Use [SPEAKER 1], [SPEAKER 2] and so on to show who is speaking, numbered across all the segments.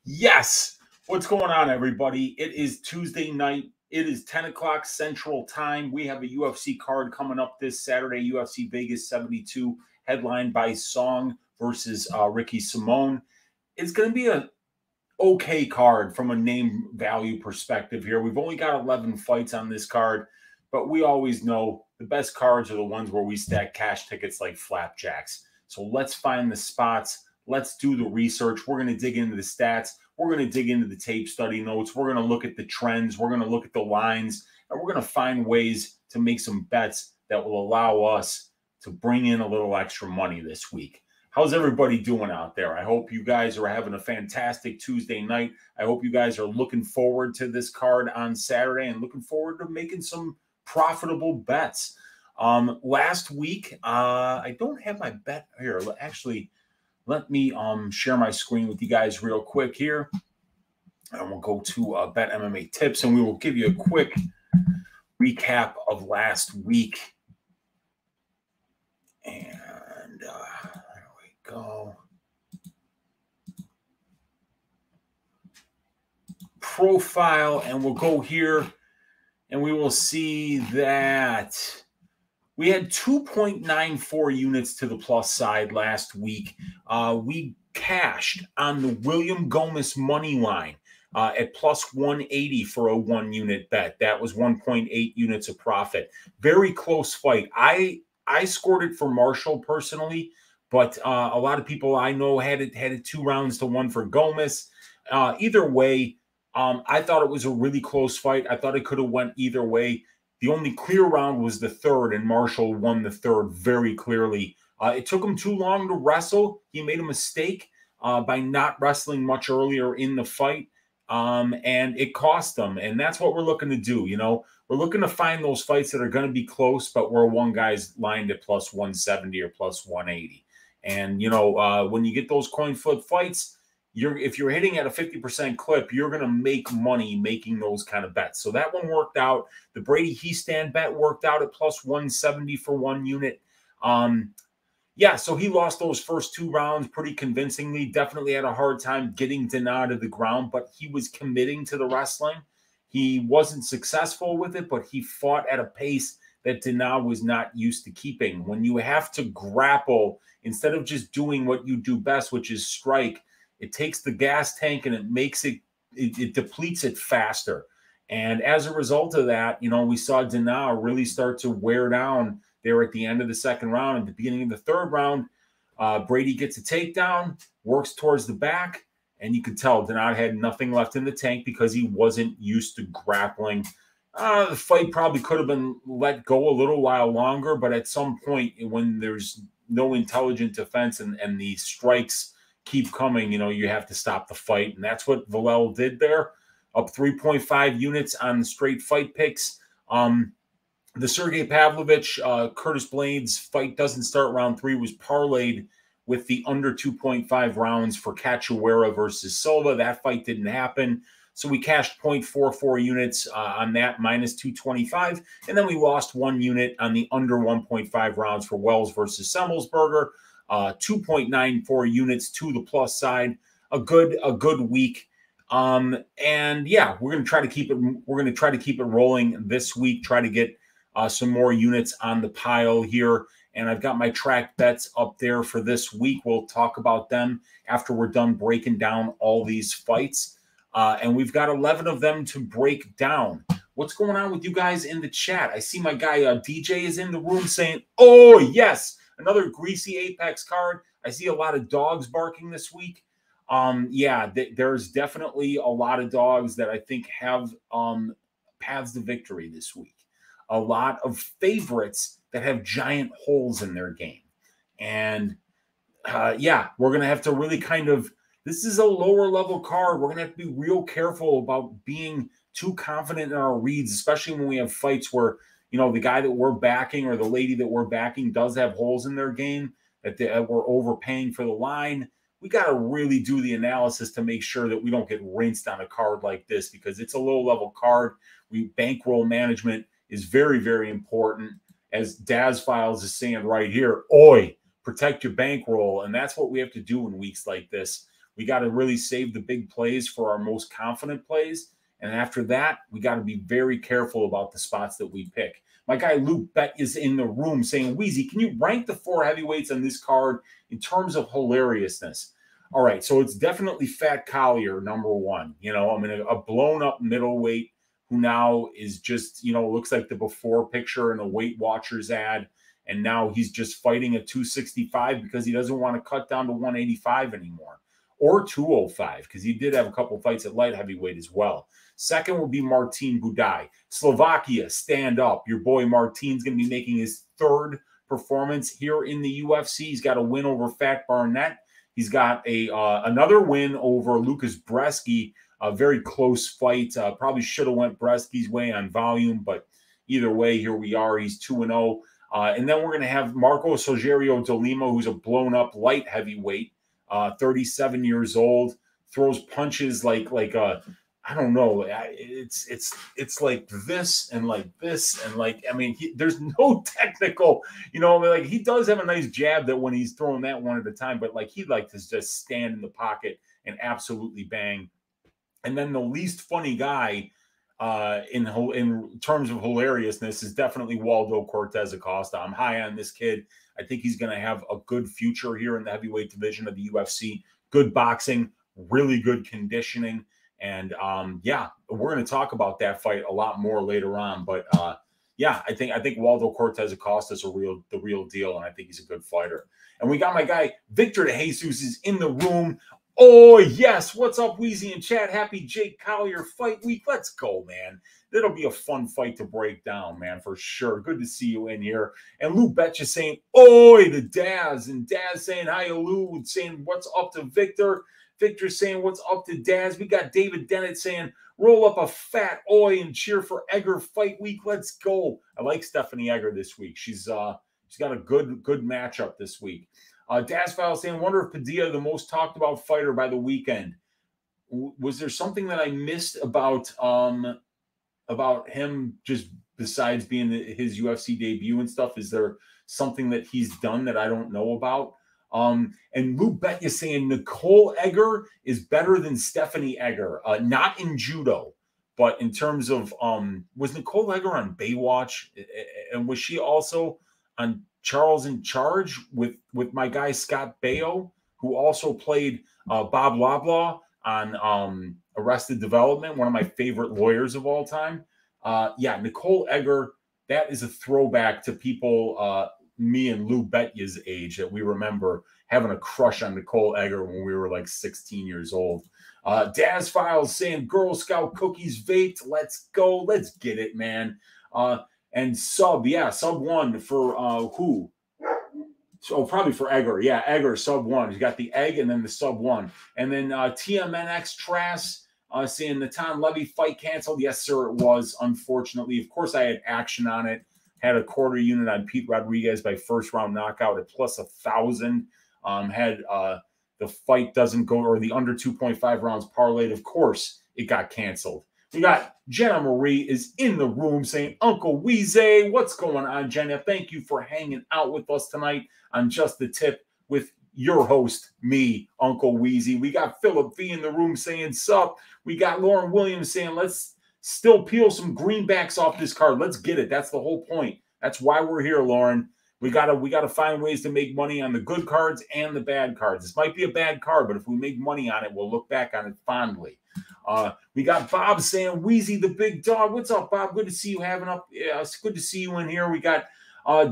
[SPEAKER 1] Yes. What's going on, everybody? It is Tuesday night. It is 10 o'clock Central Time. We have a UFC card coming up this Saturday, UFC Vegas 72, headlined by Song versus Ricky Simone. It's going to be an okay card from a name value perspective here. We've only got 11 fights on this card, but we always know the best cards are the ones where we stack cash tickets like flapjacks. So let's find the spots. Let's do the research. We're going to dig into the stats. We're going to dig into the tape study notes. We're going to look at the trends. We're going to look at the lines. And we're going to find ways to make some bets that will allow us to bring in a little extra money this week. How's everybody doing out there? I hope you guys are having a fantastic Tuesday night. I hope you guys are looking forward to this card on Saturday and looking forward to making some profitable bets. Last week, I don't have my bet here. Actually, let me share my screen with you guys real quick here. And we'll go to Bet MMA Tips, and we will give you a quick recap of last week. And there we go. Profile, and we'll go here, and we will see that we had 2.94 units to the plus side last week. We cashed on the William Gomez money line at plus 180 for a 1-unit bet. That was 1.8 units of profit. Very close fight. I scored it for Marshall personally, but a lot of people I know had it 2 rounds to 1 for Gomez. Either way, I thought it was a really close fight. I thought it could have went either way. The only clear round was the third, and Marshall won the third very clearly. It took him too long to wrestle. He made a mistake by not wrestling much earlier in the fight, and it cost him. And that's what we're looking to do. You know, we're looking to find those fights that are going to be close, but where one guy's lined at plus 170 or plus 180. And, you know, when you get those coin flip fights, if you're hitting at a 50% clip, you're going to make money making those kind of bets. So that one worked out. The Brady Heastand bet worked out at plus 170 for 1 unit. Yeah, so he lost those first 2 rounds pretty convincingly. Definitely had a hard time getting Dana to the ground, but he was committing to the wrestling. He wasn't successful with it, but he fought at a pace that Dana was not used to keeping. When you have to grapple, instead of just doing what you do best, which is strike, it takes the gas tank and it makes it depletes it faster. And as a result of that, you know, we saw Dana really start to wear down there at the end of the second round. At the beginning of the third round, Brady gets a takedown, works towards the back, and you could tell Dana had nothing left in the tank because he wasn't used to grappling. The fight probably could have been let go a little while longer, but at some point when there's no intelligent defense and the strikes keep coming, you know, you have to stop the fight. And that's what Valel did there, up 3.5 units on the straight fight picks. The Sergey Pavlovich, Curtis Blades fight doesn't start round 3 was parlayed with the under 2.5 rounds for Cachoeira versus Silva. That fight didn't happen. So we cashed 0.44 units on that, minus 225. And then we lost 1 unit on the under 1.5 rounds for Wells versus Semmelsberger. 2.94 units to the plus side. A good week. And yeah, we're going to try to keep it. We're going to try to keep it rolling this week. Try to get some more units on the pile here. And I've got my track bets up there for this week. We'll talk about them after we're done breaking down all these fights. And we've got 11 of them to break down. What's going on with you guys in the chat? I see my guy DJ is in the room saying, "Oh yes, another greasy Apex card." I see a lot of dogs barking this week. Yeah, there's definitely a lot of dogs that I think have paths to victory this week. A lot of favorites that have giant holes in their game. And yeah, we're going to have to really kind of, this is a lower level card. We're going to have to be real careful about being too confident in our reads, especially when we have fights where, you know, the guy that we're backing or the lady that we're backing does have holes in their game, that we're overpaying for the line. We got to really do the analysis to make sure that we don't get rinsed on a card like this, because it's a low-level card. Bankroll management is very, very important. As Daz Files is saying right here, oi, protect your bankroll. And that's what we have to do in weeks like this. We got to really save the big plays for our most confident plays. And after that, we got to be very careful about the spots that we pick. My guy Luke Bett is in the room saying, Weezy, can you rank the 4 heavyweights on this card in terms of hilariousness? All right, so it's definitely Fat Collier, number 1. You know, I mean, a blown-up middleweight who now is just, you know, looks like the before picture in a Weight Watchers ad. And now he's just fighting at 265 because he doesn't want to cut down to 185 anymore. Or 205, because he did have a couple fights at light heavyweight as well. Second will be Martin Buday. Slovakia, stand up. Your boy Martin's going to be making his 3rd performance here in the UFC. He's got a win over Fat Barnett. He's got another win over Lucas Bresky, a very close fight. Probably should have went Bresky's way on volume, but either way, here we are. He's 2-0. And then we're going to have Marcos Rogerio de Lima, who's a blown-up light heavyweight, 37 years old, throws punches like I don't know. It's like this and like this and like, I mean, there's no technical, you know, like he does have a nice jab that when he's throwing that one at a time, but like he'd like to just stand in the pocket and absolutely bang. And then the least funny guy in terms of hilariousness is definitely Waldo Cortes-Acosta. I'm high on this kid. I think he's going to have a good future here in the heavyweight division of the UFC. Good boxing, really good conditioning. And yeah, we're going to talk about that fight a lot more later on. But yeah, I think Waldo Cortes-Acosta is the real deal, and I think he's a good fighter. And we got my guy Victor De Jesus is in the room. Oh yes, what's up, Weezy and chat? Happy Jake Collier fight week. Let's go, man. That'll be a fun fight to break down, man, for sure. Good to see you in here. And Lou Betcha saying, "Oi," to Daz, and Daz saying, "Hi, Lou," saying, "What's up to Victor?" Victor saying, "What's up to Daz?" We got David Dennett saying, "Roll up a fat oi and cheer for Egger fight week. Let's go." I like Stephanie Egger this week. She's got a good matchup this week. Daz File saying, "Wonder if Padilla the most talked about fighter by the weekend." Was there something that I missed about him just besides being his UFC debut and stuff? Is there something that he's done that I don't know about? And Lou Betya saying Nicole Egger is better than Stephanie Egger. Not in judo, but in terms of was Nicole Egger on Baywatch? And was she also on Charles in Charge with my guy Scott Baio, who also played Bob Loblaw on Arrested Development, one of my favorite lawyers of all time? Yeah, Nicole Egger, that is a throwback to people me and Lou Betya's age that we remember having a crush on Nicole Egger when we were like 16 years old. Daz Files saying Girl Scout cookies vaped. Let's go. Let's get it, man. And sub 1 for who? So probably for Egger. Yeah, Egger, sub 1. He's got the egg and then the sub 1. And then TMNX Trass saying Natan Levy fight canceled. Yes, sir, it was, unfortunately. Of course, I had action on it. Had a quarter unit on Pete Rodriguez by first round knockout at plus 1,000. Had the fight doesn't go, or the under 2.5 rounds parlayed. Of course, it got canceled. We got Jenna Marie is in the room saying, Uncle Weezy, what's going on, Jenna? Thank you for hanging out with us tonight on Just the Tip with your host, me, Uncle Weezy. We got Philip V in the room saying, sup. We got Lauren Williams saying, let's still peel some greenbacks off this card. Let's get it. That's the whole point. That's why we're here, Lauren. We gotta find ways to make money on the good cards and the bad cards. This might be a bad card, but if we make money on it, we'll look back on it fondly. We got Bob saying, Weezy the big dog. What's up, Bob? Good to see you having up. Yeah, it's good to see you in here. We got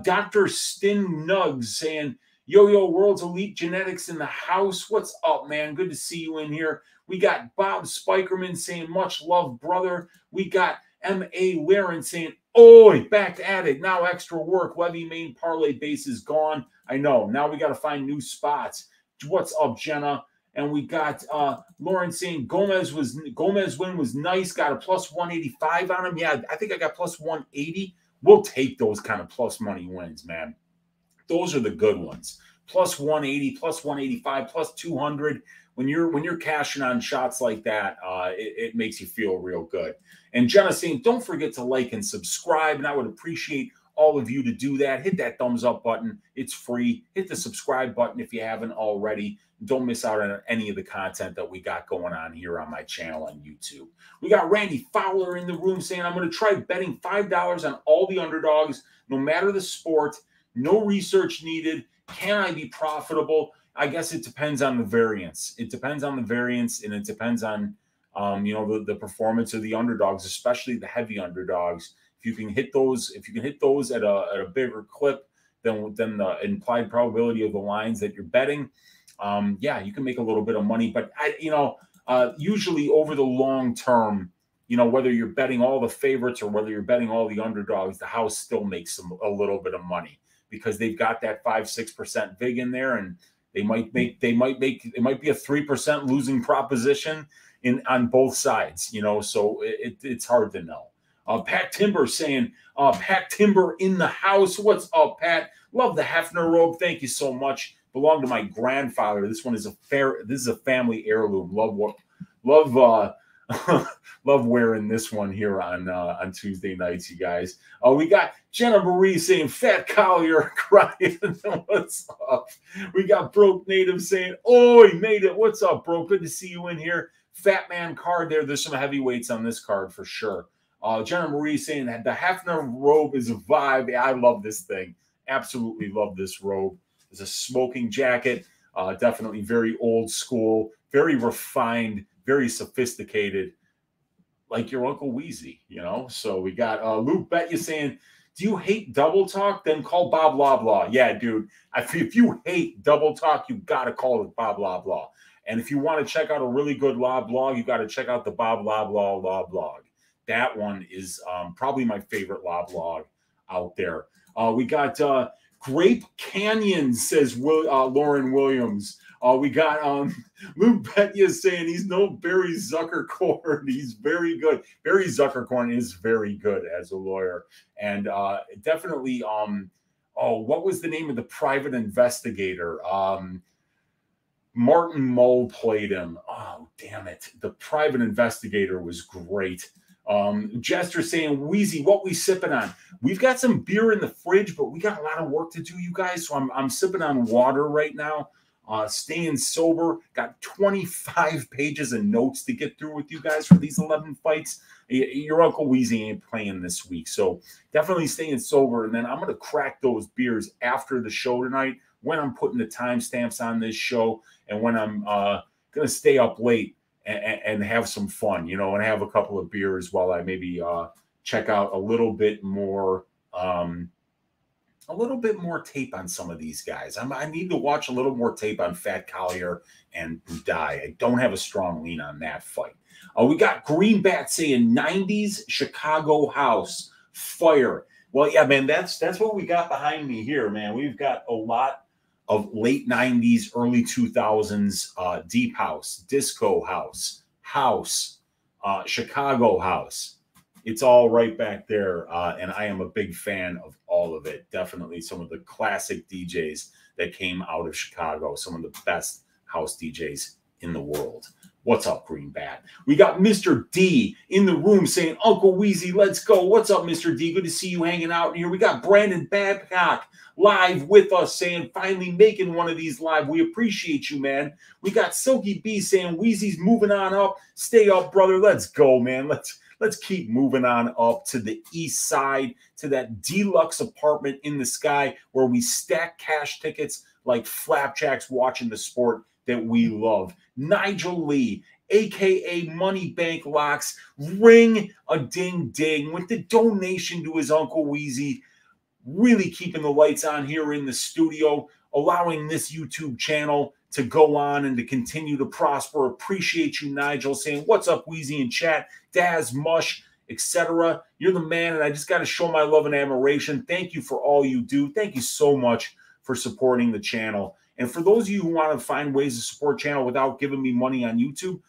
[SPEAKER 1] Dr. Stin Nugs saying, Yo, World's Elite Genetics in the house. What's up, man? Good to see you in here. We got Bob Spikerman saying, much love, brother. We got M.A. Laren saying, oi, back at it. Now extra work. Levy main parlay base is gone. I know. Now we got to find new spots. What's up, Jenna? And we got Lauren saying Gomez win was nice. Got a plus 185 on him. Yeah, I think I got plus 180. We'll take those kind of plus money wins, man. Those are the good ones. Plus 180, plus 185, plus 200. When you're cashing on shots like that, it makes you feel real good. And Jenna saying, don't forget to like and subscribe. And I would appreciate all of you to do that. Hit that thumbs up button. It's free. Hit the subscribe button if you haven't already. Don't miss out on any of the content that we got going on here on my channel on YouTube. We got Randy Fowler in the room saying, I'm going to try betting $5 on all the underdogs, no matter the sport. No research needed. Can I be profitable? I guess it depends on the variance. It depends on the variance, and it depends on the performance of the underdogs, especially the heavy underdogs. If you can hit those, at a bigger clip than the implied probability of the lines that you're betting, yeah, you can make a little bit of money. But usually over the long term, whether you're betting all the favorites or whether you're betting all the underdogs, the house still makes a little bit of money because they've got that 5-6% vig in there, and it might be a 3% losing proposition on both sides, so it's hard to know. Pat Timber saying, Pat Timber in the house. What's up, Pat? Love the Hefner robe. Thank you so much. Belonged to my grandfather. This one is a family heirloom. Love wearing this one here on Tuesday nights, you guys. We got Jenna Marie saying, Fat Collier crying. What's up? We got Broke Native saying, oh, he made it. What's up, bro? Good to see you in here. Fat Man card there. There's some heavyweights on this card for sure. Jenna Marie saying that the Hefner robe is a vibe. Yeah, I love this thing. Absolutely love this robe. It's a smoking jacket. Definitely very old school, very refined, very sophisticated, like your Uncle Weezy, So we got Luke Betya saying, do you hate double talk? Then call Bob Loblaw. Yeah, dude. If you hate double talk, you got to call it Bob Loblaw. And if you want to check out a really good law blog, you got to check out the Bob Loblaw law blog. That one is probably my favorite law blog out there. We got Grape Canyon, says Lauren Williams. We got Luke Betya saying he's no Barry Zuckercorn. He's very good. Barry Zuckercorn is very good as a lawyer. And definitely, what was the name of the private investigator? Martin Mull played him. Oh, damn it. The private investigator was great. Jester saying, Weezy, what we sipping on? We've got some beer in the fridge, but we got a lot of work to do, you guys. So I'm sipping on water right now. Staying sober. Got 25 pages of notes to get through with you guys for these 11 fights. Your Uncle Weezy ain't playing this week. So definitely staying sober. And then I'm going to crack those beers after the show tonight when I'm putting the timestamps on this show and when I'm going to stay up late and have some fun, and have a couple of beers while I maybe check out a little bit more tape on some of these guys. I need to watch a little more tape on Fat Collier and Buday. I don't have a strong lean on that fight. We got Greenbat saying 90s Chicago house fire. Well, yeah, man, that's what we got behind me here, man. We've got a lot of late 90s, early 2000s deep house, disco house, Chicago house. It's all right back there, and I am a big fan of all of it. Definitely some of the classic DJs that came out of Chicago, some of the best house DJs in the world. What's up, Greenbat? We got Mr. D in the room saying, Uncle Weezy, let's go. What's up, Mr. D? Good to see you hanging out in here. We got Brandon Babcock live with us saying, finally making one of these live. We appreciate you, man. We got Silky B saying, Weezy's moving on up. Stay up, brother. Let's go, man. Let's keep moving on up to the east side, to that deluxe apartment in the sky where we stack cash tickets like flapjacks watching the sport that we love. Nigel Lee, a.k.a. Money Bank Locks, ring a ding ding with the donation to his Uncle Weezy, really keeping the lights on here in the studio, allowing this YouTube channel to go on and to continue to prosper. Appreciate you, Nigel, saying, what's up, Weezy in chat, Daz, Mush, etc. You're the man, and I just got to show my love and admiration. Thank you for all you do. Thank you so much for supporting the channel. And for those of you who want to find ways to support channel without giving me money on YouTube,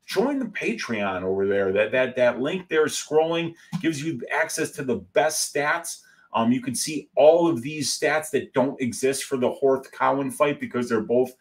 [SPEAKER 1] join the Patreon over there. That link there scrolling gives you access to the best stats. You can see all of these stats that don't exist for the Horth Cowan fight because they're both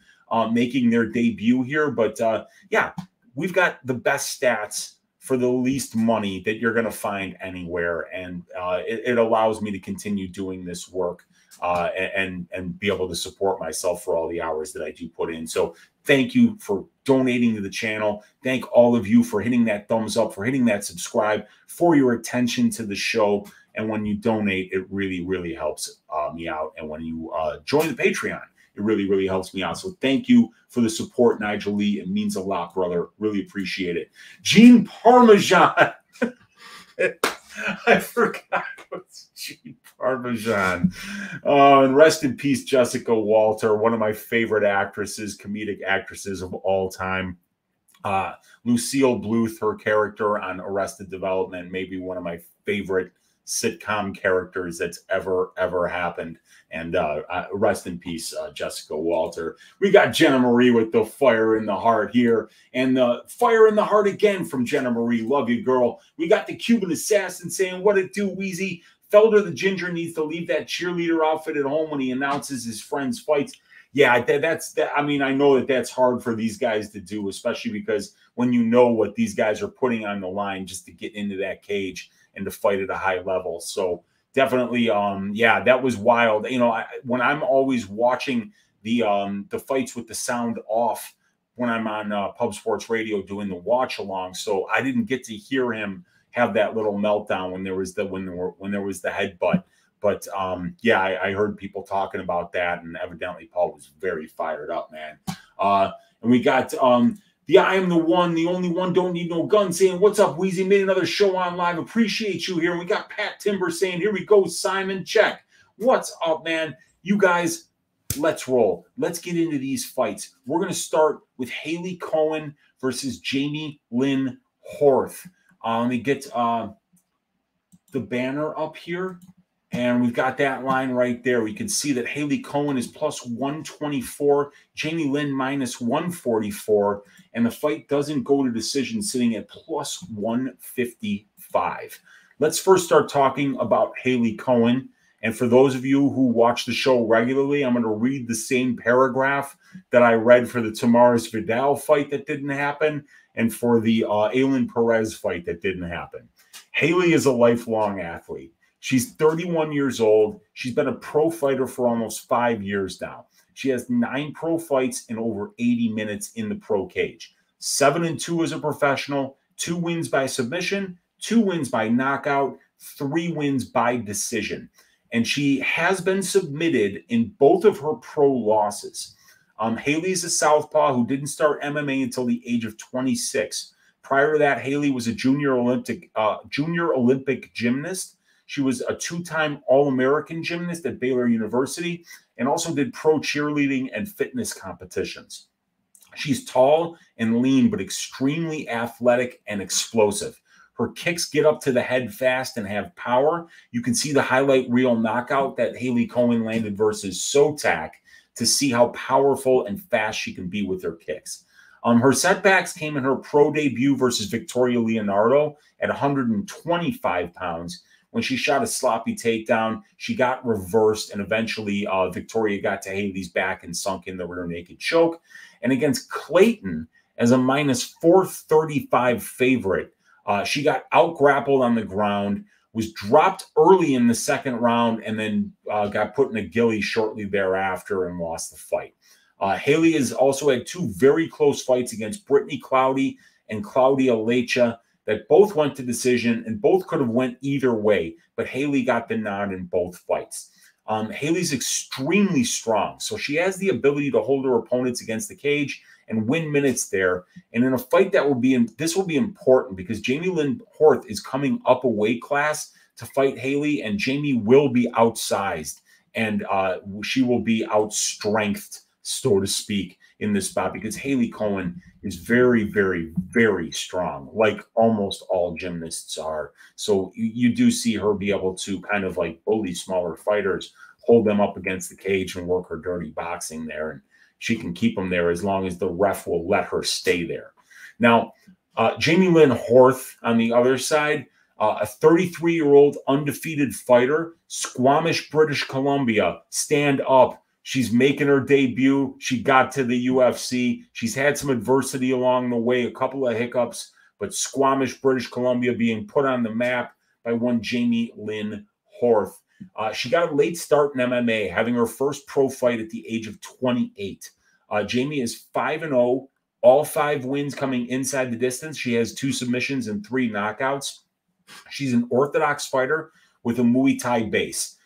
[SPEAKER 1] making their debut here. But yeah, we've got the best stats for the least money that you're going to find anywhere. And it allows me to continue doing this work and be able to support myself for all the hours that I do put in. So thank you for donating to the channel. Thank all of you for hitting that thumbs up, for hitting that subscribe, for your attention to the show. And when you donate, it really, really helps me out. And when you join the Patreon, it really, really helps me out. So thank you for the support, Nigel Lee. It means a lot, brother. Really appreciate it. Gene Parmesan. I forgot what's Gene Parmesan. And rest in peace, Jessica Walter, one of my favorite actresses, comedic actresses of all time. Lucille Bluth, her character on Arrested Development, maybe one of my favorite sitcom characters that's ever happened. And rest in peace, Jessica Walter. We got Jenna Marie with the fire in the heart here, and the fire in the heart again from Jenna Marie. Love you, girl. We got the Cuban assassin saying, what it do, Weezy? Felder the Ginger needs to leave that cheerleader outfit at home when he announces his friends' fights. Yeah, that's I mean, I know that that's hard for these guys to do, especially because when you know what these guys are putting on the line just to get into that cage and to fight at a high level. So definitely, yeah, that was wild. You know, when I'm always watching the fights with the sound off when I'm on Pub Sports Radio doing the watch along, so I didn't get to hear him have that little meltdown when there was the headbutt. But yeah, I heard people talking about that, and evidently Paul was very fired up, man. And we got the I am the one, the only one, don't need no gun saying, what's up, Weezy? Made another show on live. Appreciate you here. And we got Pat Timber saying, here we go, Simon Check. What's up, man? You guys, let's roll. Let's get into these fights. We're going to start with Hailey Cowan versus Jamey-Lyn Horth. Let me get the banner up here. And we've got that line right there. We can see that Hailey Cowan is plus 124, Jamey-Lyn minus 144, and the fight doesn't go to decision, sitting at plus 155. Let's first start talking about Hailey Cowan. And for those of you who watch the show regularly, I'm going to read the same paragraph that I read for the Tamars Vidal fight that didn't happen and for the Aylin Perez fight that didn't happen. Hailey is a lifelong athlete. She's 31 years old. She's been a pro fighter for almost 5 years now. She has 9 pro fights and over 80 minutes in the pro cage. 7-2 as a professional, 2 wins by submission, 2 wins by knockout, 3 wins by decision. And she has been submitted in both of her pro losses. Hailey's a southpaw who didn't start MMA until the age of 26. Prior to that, Hailey was a junior Olympic gymnast. She was a 2-time All-American gymnast at Baylor University and also did pro cheerleading and fitness competitions. She's tall and lean, but extremely athletic and explosive. Her kicks get up to the head fast and have power. You can see the highlight reel knockout that Hailey Cowan landed versus Sotak to see how powerful and fast she can be with her kicks. Her setbacks came in her pro debut versus Victoria Leonardo at 125 pounds. When she shot a sloppy takedown, she got reversed, and eventually Victoria got to Hailey's back and sunk in the rear naked choke. And against Clayton, as a minus 435 favorite, she got out-grappled on the ground, was dropped early in the second round, and then got put in a ghillie shortly thereafter and lost the fight. Hailey has also had 2 very close fights against Brittany Cloudy and Claudia Lecha that both went to decision and both could have went either way, but Hailey got the nod in both fights. Hailey's extremely strong, so she has the ability to hold her opponents against the cage and win minutes there. And in a fight that will be this will be important because Jamey-Lyn Horth is coming up a weight class to fight Hailey, and Jamie will be outsized and she will be outstrengthed, so to speak, in this spot because Hailey Cowan is very, very, very strong, like almost all gymnasts are. So you do see her be able to kind of like bully smaller fighters, hold them up against the cage and work her dirty boxing there. And she can keep them there as long as the ref will let her stay there. Now, Jamey-Lyn Horth on the other side, a 33-year-old undefeated fighter, Squamish, British Columbia, stand up. She's making her debut. She got to the UFC. She's had some adversity along the way, a couple of hiccups, but Squamish, British Columbia being put on the map by one Jamey-Lyn Horth. She got a late start in MMA, having her first pro fight at the age of 28. Jamey is 5-0, all 5 wins coming inside the distance. She has 2 submissions and 3 knockouts. She's an orthodox fighter with a Muay Thai base.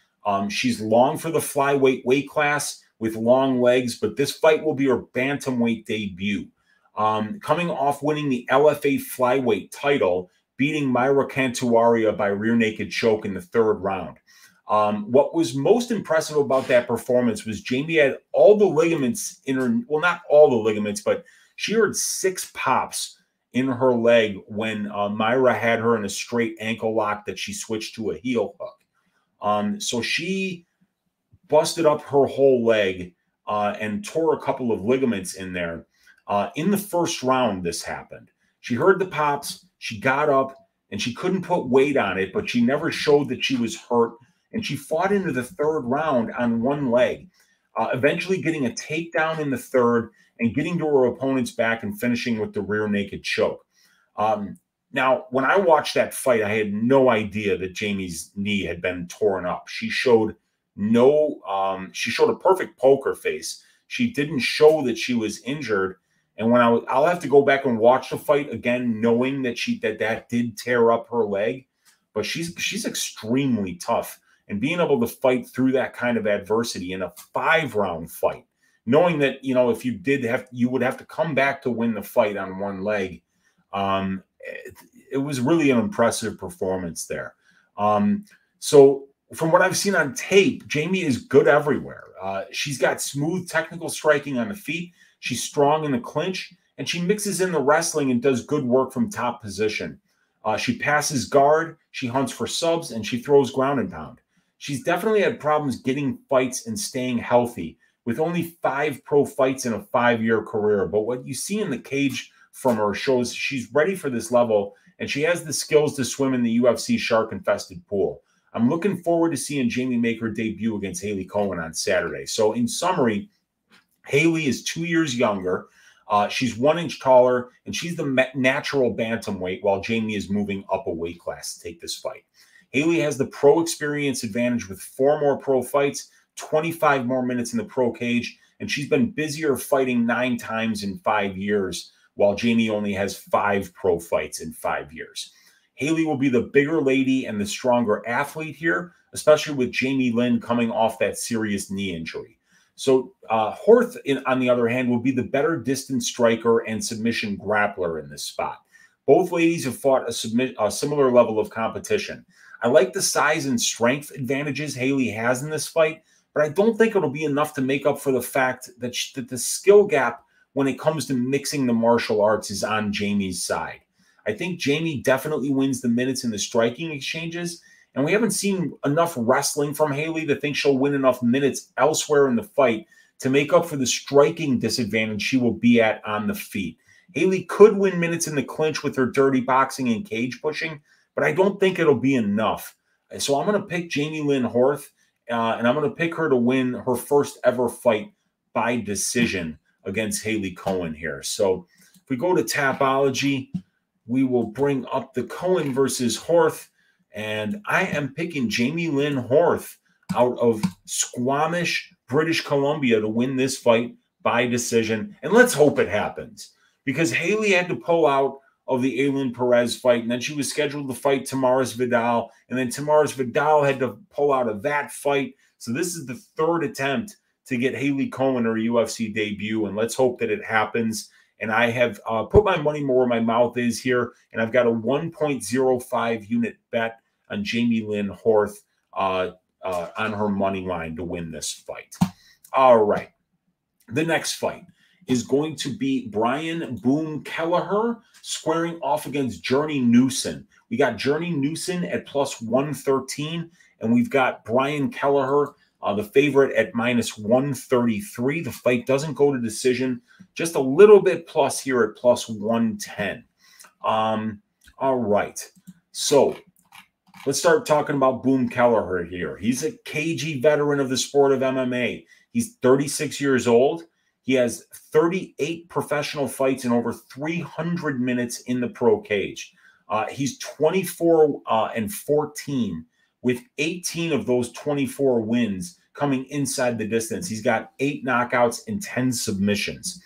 [SPEAKER 1] She's long for the flyweight weight class with long legs, but this fight will be her bantamweight debut. Coming off winning the LFA flyweight title, beating Mayra Cantuaria by rear naked choke in the 3rd round. What was most impressive about that performance was Jamey had all the ligaments in her, well, not all the ligaments, but she heard 6 pops in her leg when Mayra had her in a straight ankle lock that she switched to a heel hook. So she busted up her whole leg and tore a couple of ligaments in there. In the 1st round, this happened. She heard the pops, she got up, and she couldn't put weight on it, but she never showed that she was hurt. And she fought into the 3rd round on one leg, eventually getting a takedown in the 3rd and getting to her opponent's back and finishing with the rear naked choke. Now, when I watched that fight, I had no idea that Jamey's knee had been torn up. She showed she showed a perfect poker face. She didn't show that she was injured. And when I'll have to go back and watch the fight again, knowing that that did tear up her leg. But she's extremely tough. And being able to fight through that kind of adversity in a 5-round fight, knowing that, you know, if you you would have to come back to win the fight on one leg. It was really an impressive performance there. So from what I've seen on tape, Jamey is good everywhere. She's got smooth technical striking on the feet. She's strong in the clinch, and she mixes in the wrestling and does good work from top position. She passes guard, she hunts for subs, and she throws ground and pound. She's definitely had problems getting fights and staying healthy, with only 5 pro fights in a 5-year career. But what you see in the cage from her shows she's ready for this level, and she has the skills to swim in the UFC shark-infested pool. I'm looking forward to seeing Jamey make her debut against Hailey Cowan on Saturday. So in summary, Hailey is 2 years younger. She's 1 inch taller, and she's the natural bantamweight, while Jamey is moving up a weight class to take this fight. Hailey has the pro experience advantage with 4 more pro fights, 25 more minutes in the pro cage, and she's been busier fighting 9 times in 5 years, while Jamey only has 5 pro fights in 5 years. Hailey will be the bigger lady and the stronger athlete here, especially with Jamey-Lyn coming off that serious knee injury. So Horth, on the other hand, will be the better distance striker and submission grappler in this spot. Both ladies have fought a similar level of competition. I like the size and strength advantages Hailey has in this fight, but I don't think it'll be enough to make up for the fact that the skill gap when it comes to mixing the martial arts is on Jamey's side. I think Jamey definitely wins the minutes in the striking exchanges, and we haven't seen enough wrestling from Hailey to think she'll win enough minutes elsewhere in the fight to make up for the striking disadvantage she will be at on the feet. Hailey could win minutes in the clinch with her dirty boxing and cage pushing, but I don't think it'll be enough. So I'm going to pick Jamey-Lyn Horth, and I'm going to pick her to win her first ever fight by decision against Hailey Cowan here. So if we go to Tapology, we will bring up the Cowan versus Horth, and I am picking Jamey-Lyn Horth out of Squamish, British Columbia to win this fight by decision. And let's hope it happens, because Hailey had to pull out of the Aylin Perez fight, and then she was scheduled to fight Tamaris Vidal, and then Tamaris Vidal had to pull out of that fight. So this is the 3rd attempt to get Hailey Cowan her UFC debut, and let's hope that it happens. And I have put my money more where my mouth is here, and I've got a 1.05 unit bet on Jamey-Lyn Horth on her money line to win this fight. All right. The next fight is going to be Brian Boom Kelleher squaring off against Journey Newson. We got Journey Newson at plus 113, and we've got Brian Kelleher, the favorite, at minus 133. The fight doesn't go to decision, just a little bit plus here at plus 110. All right. So let's start talking about Boom Kelleher here. He's a cagey veteran of the sport of MMA. He's 36 years old. He has 38 professional fights and over 300 minutes in the pro cage. He's 24-14 with 18 of those 24 wins coming inside the distance. He's got 8 knockouts and 10 submissions.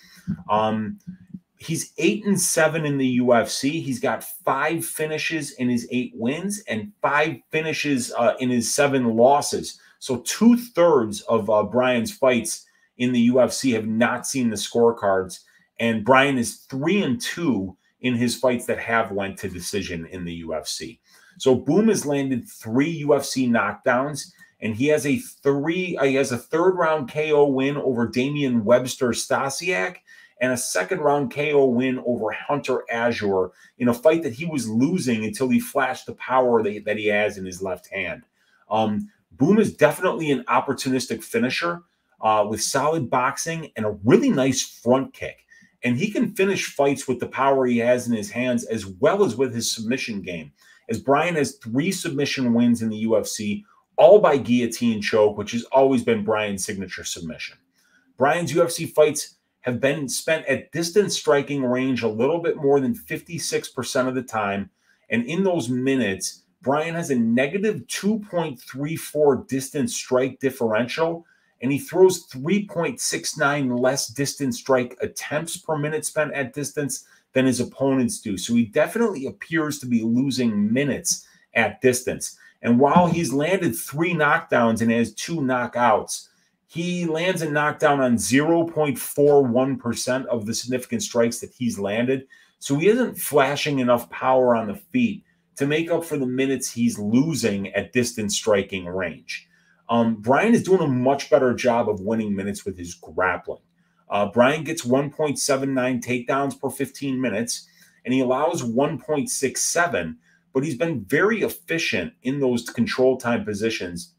[SPEAKER 1] He's 8-7 in the UFC. He's got 5 finishes in his 8 wins and 5 finishes in his 7 losses. So 2/3 of Brian's fights in the UFC have not seen the scorecards. And Brian is 3-2 in his fights that have went to decision in the UFC. So Boom has landed 3 UFC knockdowns, and he has a 3rd-round KO win over Damian Webster-Stasiak and a 2nd-round KO win over Hunter Azure in a fight that he was losing until he flashed the power that he has in his left hand. Boom is definitely an opportunistic finisher with solid boxing and a really nice front kick. And he can finish fights with the power he has in his hands as well as with his submission game. As Brian has 3 submission wins in the UFC, all by guillotine choke, which has always been Brian's signature submission. Brian's UFC fights have been spent at distance striking range a little bit more than 56% of the time. And in those minutes, Brian has a negative 2.34 distance strike differential, and he throws 3.69 less distance strike attempts per minute spent at distance than his opponents do. So he definitely appears to be losing minutes at distance. And while he's landed 3 knockdowns and has 2 knockouts, he lands a knockdown on 0.41% of the significant strikes that he's landed. So he isn't flashing enough power on the feet to make up for the minutes he's losing at distance striking range. Brian is doing a much better job of winning minutes with his grappling. Brian gets 1.79 takedowns per 15 minutes, and he allows 1.67, but he's been very efficient in those control time positions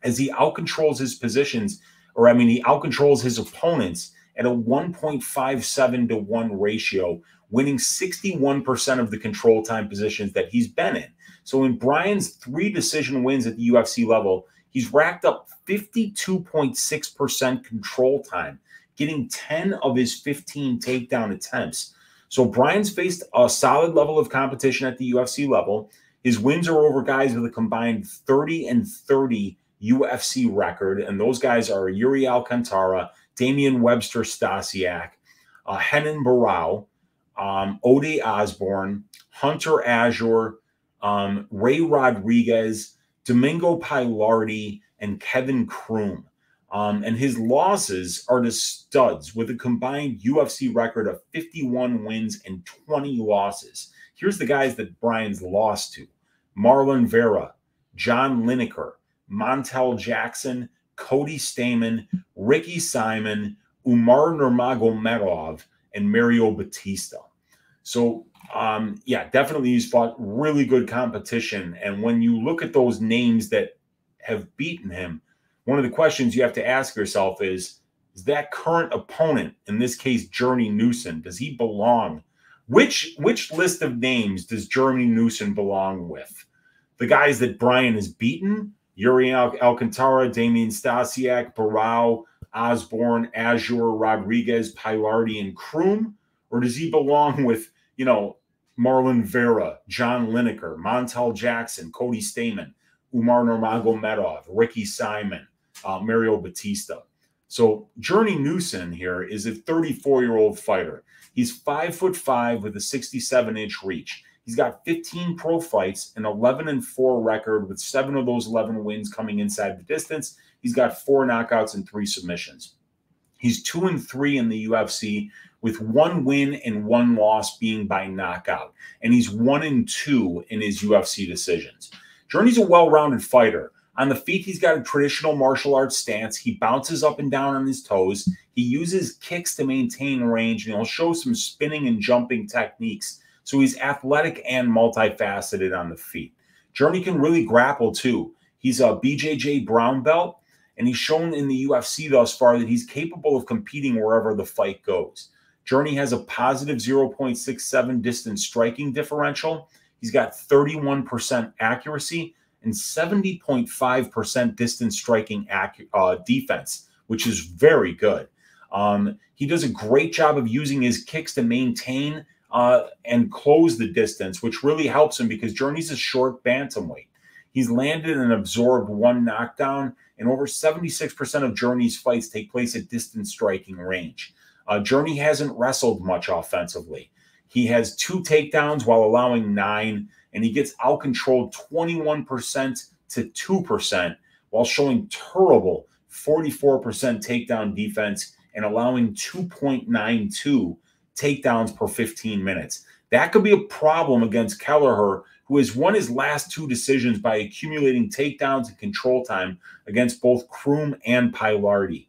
[SPEAKER 1] as he outcontrols his positions, he outcontrols his opponents at a 1.57-to-1 ratio, winning 61% of the control time positions that he's been in. So in Brian's 3 decision wins at the UFC level, he's racked up 52.6% control time, getting 10 of his 15 takedown attempts. So Brian's faced a solid level of competition at the UFC level. His wins are over guys with a combined 30-30 UFC record, and those guys are Yuri Alcantara, Damian Webster-Stasiak, Renan Barao, Ode Osborne, Hunter Azure, Ray Rodriguez, Domingo Pilardi, and Kevin Kroom. And his losses are to studs with a combined UFC record of 51 wins and 20 losses. Here's the guys that Brian's lost to: Marlon Vera, John Lineker, Montel Jackson, Cody Stamen, Ricky Simon, Umar Nurmagomedov, and Mario Batista. So, definitely he's fought really good competition. And when you look at those names that have beaten him, one of the questions you have to ask yourself is that current opponent, in this case, Jamey-Lyn, does he belong? Which list of names does Jamey-Lyn belong with? The guys that Brian has beaten: Yuri Alcantara, Damian Stasiak, Barao, Osborne, Azure, Rodriguez, Pilardi, and Kroom? Or does he belong with, Marlon Vera, John Lineker, Montel Jackson, Cody Stamen, Umar Nurmagomedov, Ricky Simon, Mario Batista? So Jamey-Lyn here is a 34-year-old fighter. He's 5'5" with a 67-inch reach. He's got 15 pro fights, an 11-4 record with 7 of those 11 wins coming inside the distance. He's got 4 knockouts and 3 submissions. He's 2-3 in the UFC with 1 win and 1 loss being by knockout. And he's 1-2 in his UFC decisions. Jamey's a well-rounded fighter. On the feet, he's got a traditional martial arts stance. He bounces up and down on his toes. He uses kicks to maintain range, and he'll show some spinning and jumping techniques. So he's athletic and multifaceted on the feet. Jamey can really grapple too. He's a BJJ brown belt, and he's shown in the UFC thus far that he's capable of competing wherever the fight goes. Jamey has a positive 0.67 distance striking differential. He's got 31% accuracy and 70.5% distance striking defense, which is very good. He does a great job of using his kicks to maintain and close the distance, which really helps him because Journey's a short bantamweight. He's landed and absorbed 1 knockdown, and over 76% of Journey's fights take place at distance striking range. Journey hasn't wrestled much offensively. He has 2 takedowns while allowing 9, and he gets out-controlled 21% to 2% while showing terrible 44% takedown defense and allowing 2.92 takedowns per 15 minutes. That could be a problem against Kelleher, who has won his last 2 decisions by accumulating takedowns and control time against both Kroom and Pilardi.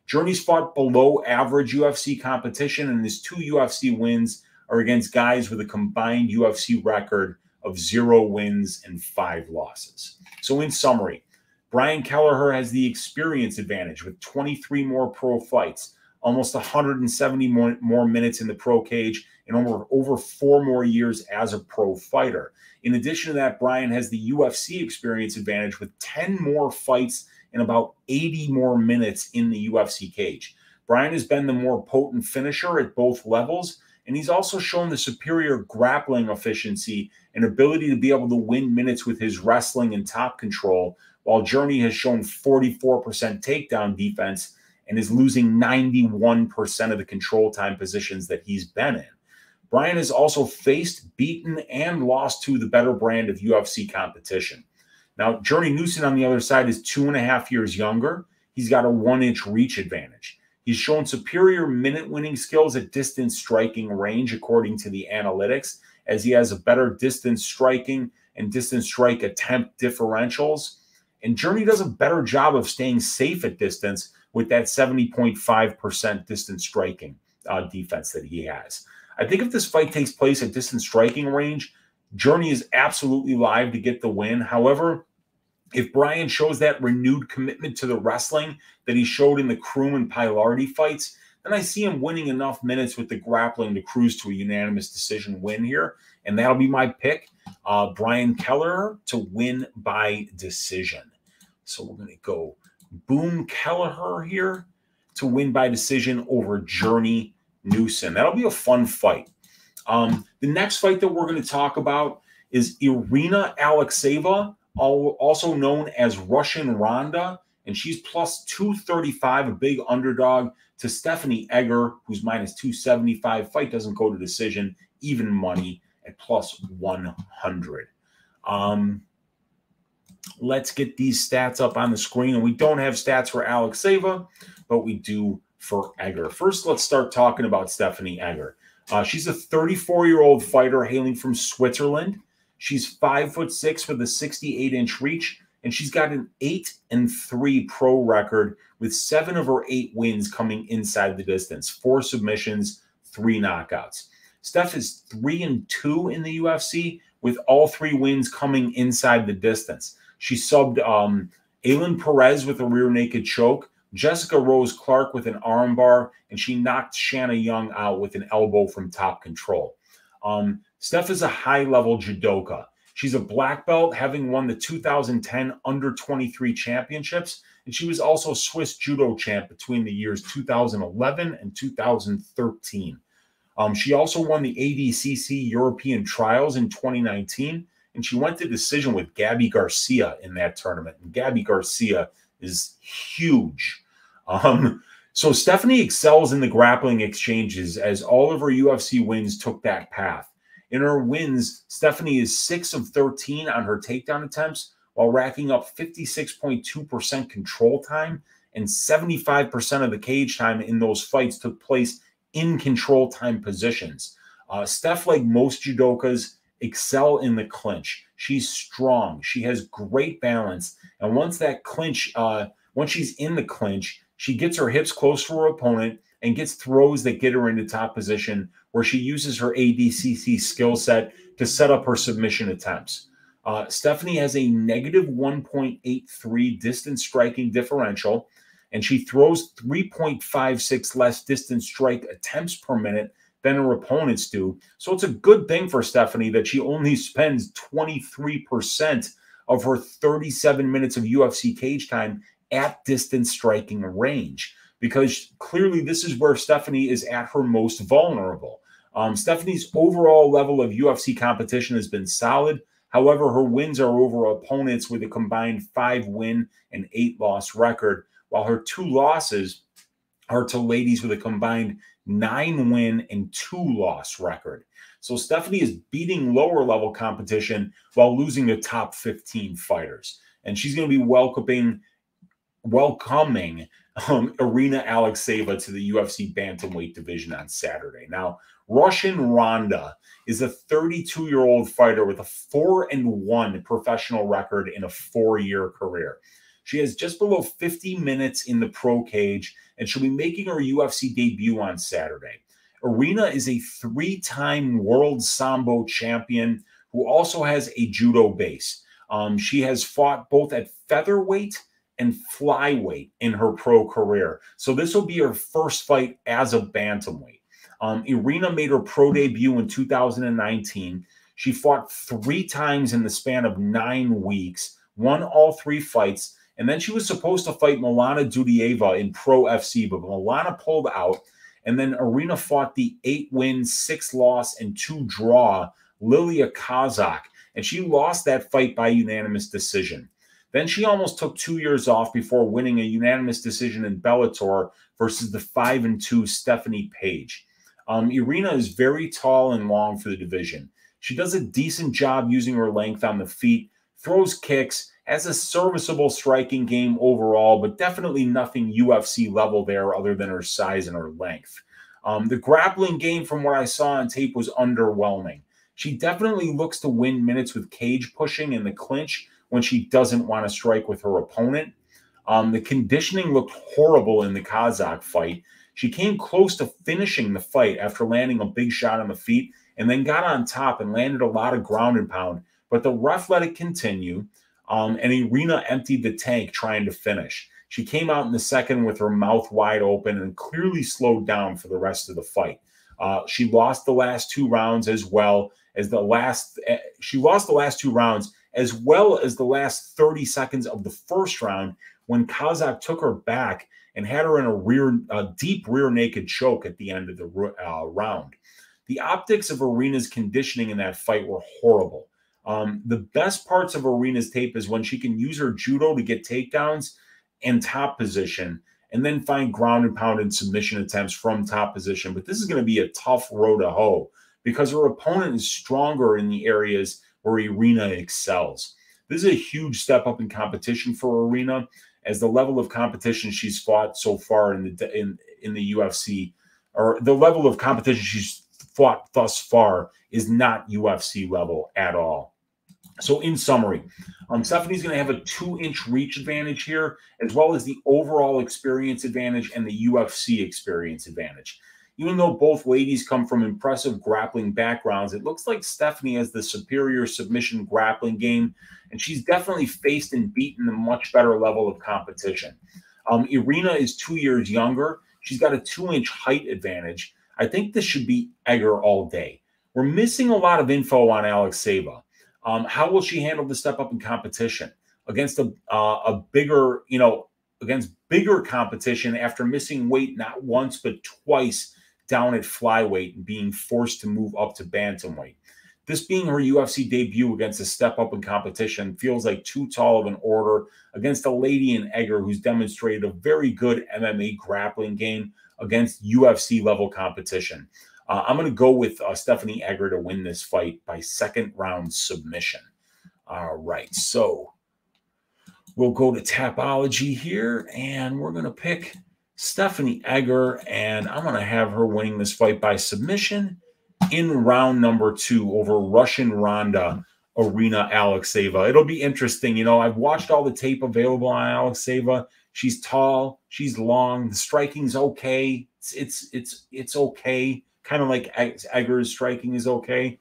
[SPEAKER 1] Journey's fought below average UFC competition, and his 2 UFC wins are against guys with a combined UFC record of 0 wins and 5 losses. So in summary, Brian Kelleher has the experience advantage with 23 more pro fights, almost 170 more minutes in the pro cage, and over 4 more years as a pro fighter. In addition to that, Brian has the UFC experience advantage with 10 more fights and about 80 more minutes in the UFC cage. Brian has been the more potent finisher at both levels, and he's also shown the superior grappling efficiency and ability to be able to win minutes with his wrestling and top control, while Journey has shown 44% takedown defense and is losing 91% of the control time positions that he's been in. Brian has also faced, beaten, and lost to the better brand of UFC competition. Now, Journey Newson on the other side is 2.5 years younger. He's got a 1-inch reach advantage. He's shown superior minute-winning skills at distance striking range, according to the analytics, as he has a better distance striking and distance strike attempt differentials. And Journey does a better job of staying safe at distance with that 70.5% distance striking defense that he has. I think if this fight takes place at distance striking range, Journey is absolutely live to get the win. However, if Brian shows that renewed commitment to the wrestling that he showed in the Kroom and Pilardi fights, then I see him winning enough minutes with the grappling to cruise to a unanimous decision win here. And that'll be my pick, Brian Kelleher to win by decision. So we're going to go boom Kelleher here to win by decision over Journey Newson. That'll be a fun fight. The next fight that we're going to talk about is Irina Alekseeva, also known as Russian Ronda, and she's plus 235, a big underdog to Stephanie Egger, who's minus 275. Fight doesn't go to decision, even money at plus 100. Let's get these stats up on the screen, and we don't have stats for Alekseeva, but we do for Egger. First, let's start talking about Stephanie Egger. She's a 34-year-old fighter hailing from Switzerland. She's 5'6" with a 68-inch reach, and she's got an 8-3 pro record with 7 of her 8 wins coming inside the distance, 4 submissions, 3 knockouts. Steph is 3-2 in the UFC with all 3 wins coming inside the distance. She subbed Aylin Perez with a rear naked choke, Jessica Rose Clark with an armbar, and she knocked Shanna Young out with an elbow from top control. Steph is a high-level judoka. She's a black belt, having won the 2010 Under-23 championships, and she was also Swiss judo champ between the years 2011 and 2013. She also won the ADCC European Trials in 2019, and she went to decision with Gabby Garcia in that tournament. And Gabby Garcia is huge. So Stephanie excels in the grappling exchanges, as all of her UFC wins took that path. In her wins, Stephanie is 6 of 13 on her takedown attempts, while racking up 56.2% control time, and 75% of the cage time in those fights took place in control time positions. Steph, like most judokas, excel in the clinch. She's strong. She has great balance. And once she's in the clinch, she gets her hips close to her opponent and gets throws that get her into top position, where she uses her ADCC skill set to set up her submission attempts. Stephanie has a negative 1.83 distance striking differential, and she throws 3.56 less distance strike attempts per minute than her opponents do. So it's a good thing for Stephanie that she only spends 23% of her 37 minutes of UFC cage time at distance striking range, because clearly this is where Stephanie is at her most vulnerable. Stephanie's overall level of UFC competition has been solid. However, her wins are over opponents with a combined 5-win and 8-loss record, while her 2 losses are to ladies with a combined 9-win and 2-loss record. So Stephanie is beating lower level competition while losing the top 15 fighters. And she's going to be welcoming Irina Alekseeva to the UFC bantamweight division on Saturday. Now, Russian Ronda is a 32-year-old fighter with a 4-1 professional record in a 4-year career. She has just below 50 minutes in the pro cage, and she'll be making her UFC debut on Saturday. Irina is a 3-time world Sambo champion who also has a judo base. She has fought both at featherweight and flyweight in her pro career. So this will be her first fight as a bantamweight. Irina made her pro debut in 2019. She fought 3 times in the span of 9 weeks, won all 3 fights, and then she was supposed to fight Milana Dudieva in Pro FC, but Milana pulled out, and then Irina fought the 8-win, 6-loss, and 2-draw Lilia Kazak, and she lost that fight by unanimous decision. Then she almost took 2 years off before winning a unanimous decision in Bellator versus the 5-2 Stephanie Page. Irina is very tall and long for the division. She does a decent job using her length on the feet, throws kicks, has a serviceable striking game overall, but definitely nothing UFC level there other than her size and her length. The grappling game from what I saw on tape was underwhelming. She definitely looks to win minutes with cage pushing in the clinch when she doesn't want to strike with her opponent. The conditioning looked horrible in the Kazakh fight. She came close to finishing the fight after landing a big shot on the feet and then got on top and landed a lot of ground and pound, but the ref let it continue, and Irina emptied the tank trying to finish. She came out in the second with her mouth wide open and clearly slowed down for the rest of the fight. She lost the last 2 rounds as well as the last 2 rounds as well as the last 30 seconds of the first round when Kazakh took her back and had her in a deep rear naked choke at the end of the round. The optics of Irina's conditioning in that fight were horrible. The best parts of Irina's tape is when she can use her judo to get takedowns and top position, and then find ground and pound and submission attempts from top position. But this is going to be a tough road to hoe because her opponent is stronger in the areas where Irina excels. This is a huge step up in competition for Irina, as the level of competition she's fought so far in the UFC, or the level of competition she's fought thus far, is not UFC level at all. So in summary, Stephanie's going to have a 2-inch reach advantage here, as well as the overall experience advantage and the UFC experience advantage. Even though both ladies come from impressive grappling backgrounds, it looks like Stephanie has the superior submission grappling game, and she's definitely faced and beaten a much better level of competition. Irina is 2 years younger. She's got a 2-inch height advantage. I think this should be Egger all day. We're missing a lot of info on Alekseeva. How will she handle the step up in competition against a bigger, against bigger competition after missing weight not once but twice down at flyweight and being forced to move up to bantamweight? This being her UFC debut against a step up in competition feels like too tall of an order against a lady in Egger who's demonstrated a very good MMA grappling game against UFC level competition. I'm going to go with Stephanie Egger to win this fight by 2nd round submission. All right, so we'll go to Tapology here, and we're going to pick Stephanie Egger, and I'm going to have her winning this fight by submission in round number 2 over Russian Ronda, Irina Alekseeva. It'll be interesting. I've watched all the tape available on Alekseeva. She's tall, she's long, the striking's okay. It's okay. Kind of like Egger's striking is okay,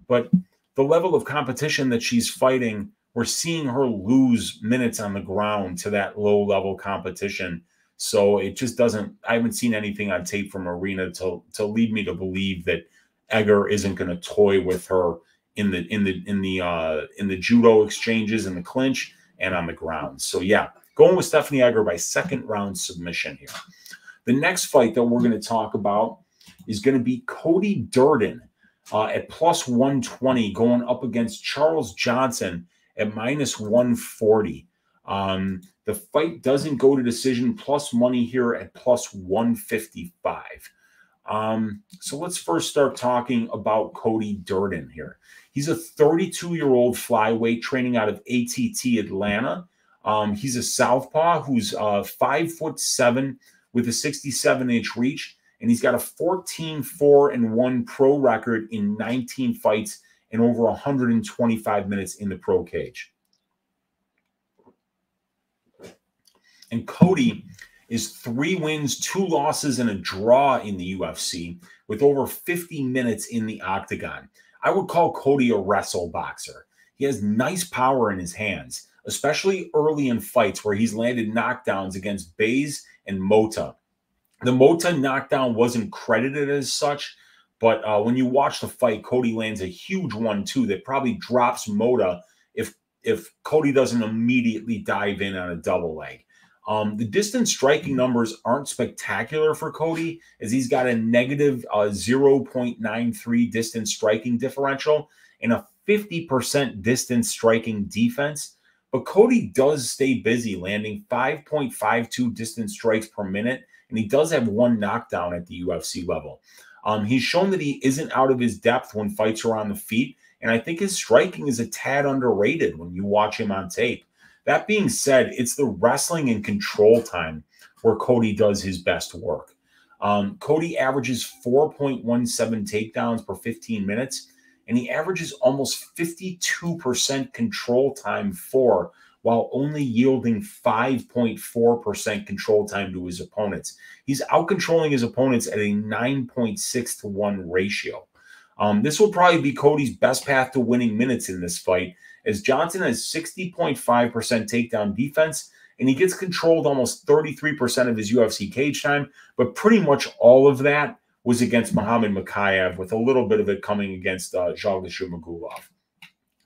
[SPEAKER 1] but the level of competition that she's fighting, we're seeing her lose minutes on the ground to that low-level competition. So it just doesn't. I haven't seen anything on tape from Irina to lead me to believe that Egger isn't going to toy with her in the judo exchanges, in the clinch, and on the ground. So yeah, going with Stephanie Egger by 2nd round submission here. The next fight that we're going to talk about is going to be Cody Durden at plus 120 going up against Charles Johnson at minus 140. The fight doesn't go to decision, plus money here at plus 155. So let's first start talking about Cody Durden here. He's a 32-year-old flyweight training out of ATT Atlanta. He's a southpaw who's 5'7" with a 67-inch reach, and he's got a 14-4-1 pro record in 19 fights and over 125 minutes in the pro cage. And Cody is 3 wins, 2 losses, and a draw in the UFC with over 50 minutes in the octagon. I would call Cody a wrestle boxer. He has nice power in his hands, especially early in fights where he's landed knockdowns against Bays and Mota. The Mota knockdown wasn't credited as such, but when you watch the fight, Cody lands a huge one too that probably drops Mota if Cody doesn't immediately dive in on a double leg. The distance striking numbers aren't spectacular for Cody, as he's got a negative 0.93 distance striking differential and a 50% distance striking defense. But Cody does stay busy, landing 5.52 distance strikes per minute, and he does have 1 knockdown at the UFC level. He's shown that he isn't out of his depth when fights are on the feet, and I think his striking is a tad underrated when you watch him on tape. That being said, it's the wrestling and control time where Cody does his best work. Cody averages 4.17 takedowns per 15 minutes, and he averages almost 52% control time while only yielding 5.4% control time to his opponents. He's out-controlling his opponents at a 9.6 to 1 ratio. This will probably be Cody's best path to winning minutes in this fight, as Johnson has 60.5% takedown defense, and he gets controlled almost 33% of his UFC cage time, but pretty much all of that was against Muhammad Mokaev, with a little bit of it coming against Zhalgas.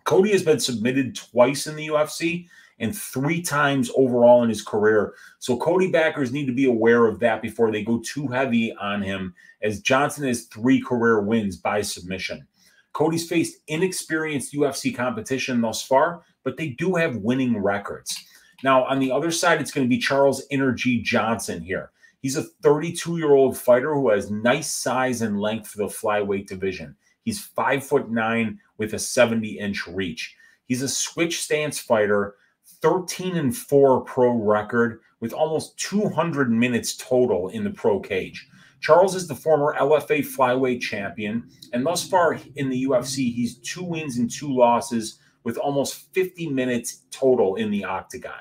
[SPEAKER 1] Cody has been submitted twice in the UFC and 3 times overall in his career, so Cody backers need to be aware of that before they go too heavy on him, as Johnson has 3 career wins by submission. Cody's faced inexperienced UFC competition thus far, but they do have winning records. Now, on the other side, it's going to be Charles Energy Johnson here. He's a 32-year-old fighter who has nice size and length for the flyweight division. He's 5'9" with a 70-inch reach. He's a switch stance fighter, 13-4 pro record with almost 200 minutes total in the pro cage. Charles is the former LFA flyweight champion, and thus far in the UFC, he's 2 wins and 2 losses with almost 50 minutes total in the octagon.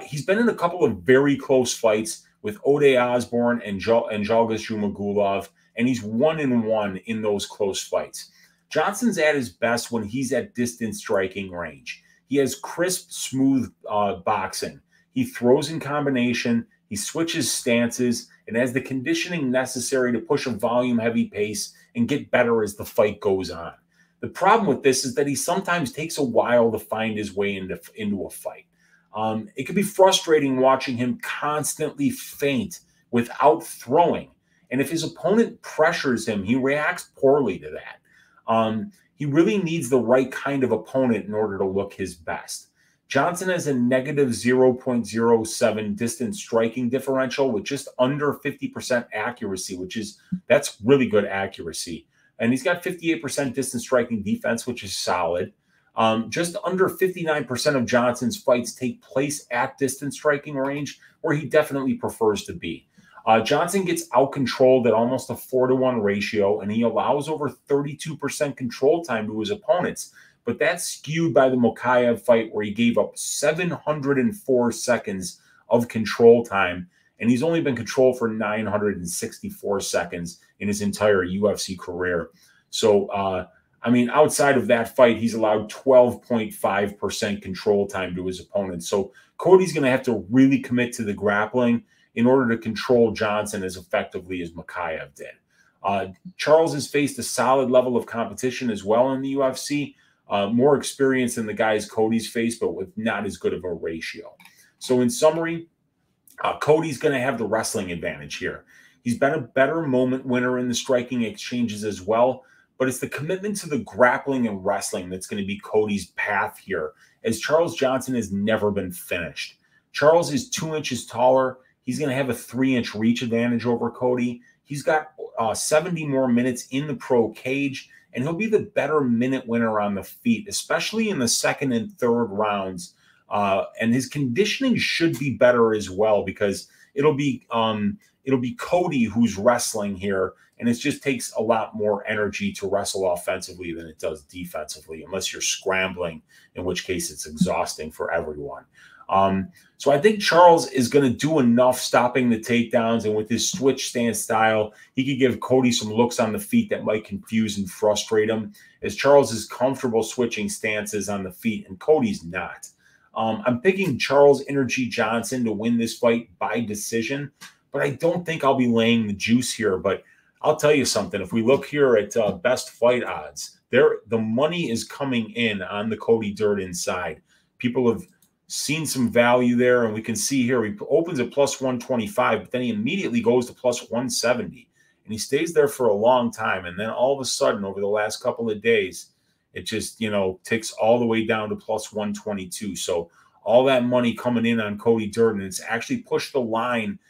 [SPEAKER 1] He's been in a couple of very close fights with Ode Osborne and Zhalgas, and he's 1-1 in those close fights. Johnson's at his best when he's at distance striking range. He has crisp, smooth boxing. He throws in combination, he switches stances, and has the conditioning necessary to push a volume-heavy pace and get better as the fight goes on. The problem with this is that he sometimes takes a while to find his way into a fight. It can be frustrating watching him constantly feint without throwing. And if his opponent pressures him, he reacts poorly to that. He really needs the right kind of opponent in order to look his best. Johnson has a negative 0.07 distance striking differential with just under 50% accuracy, that's really good accuracy. And he's got 58% distance striking defense, which is solid. Just under 59% of Johnson's fights take place at distance striking range, where he definitely prefers to be. Johnson gets out-controlled at almost a 4-to-1 ratio, and he allows over 32% control time to his opponents. But that's skewed by the Mokaev fight, where he gave up 704 seconds of control time, and he's only been controlled for 964 seconds in his entire UFC career. So, outside of that fight, he's allowed 12.5% control time to his opponents. So Cody's going to have to really commit to the grappling in order to control Johnson as effectively as Mokaev did. Charles has faced a solid level of competition as well in the UFC, more experience than the guys Cody's faced, but with not as good of a ratio. So in summary, Cody's going to have the wrestling advantage here. He's been a better moment winner in the striking exchanges as well, but it's the commitment to the grappling and wrestling that's going to be Cody's path here, as Charles Johnson has never been finished. Charles is 2 inches taller. He's going to have a 3-inch reach advantage over Cody. He's got 70 more minutes in the pro cage, and he'll be the better minute winner on the feet, especially in the second and third rounds. And his conditioning should be better as well, because it'll be Cody who's wrestling here, and it just takes a lot more energy to wrestle offensively than it does defensively, unless you're scrambling, in which case it's exhausting for everyone. So I think Charles is going to do enough stopping the takedowns, and with his switch stance style, he could give Cody some looks on the feet that might confuse and frustrate him, as Charles is comfortable switching stances on the feet, and Cody's not. I'm picking Charles Energy Johnson to win this fight by decision, but I don't think I'll be laying the juice here. But I'll tell you something. If we look here at best fight odds, the money is coming in on the Cody Durden side. People have seen some value there, and we can see here he opens at plus 125, but then he immediately goes to plus 170, and he stays there for a long time. And then all of a sudden, over the last couple of days, it just, ticks all the way down to plus 122. So all that money coming in on Cody Durden, it's actually pushed the line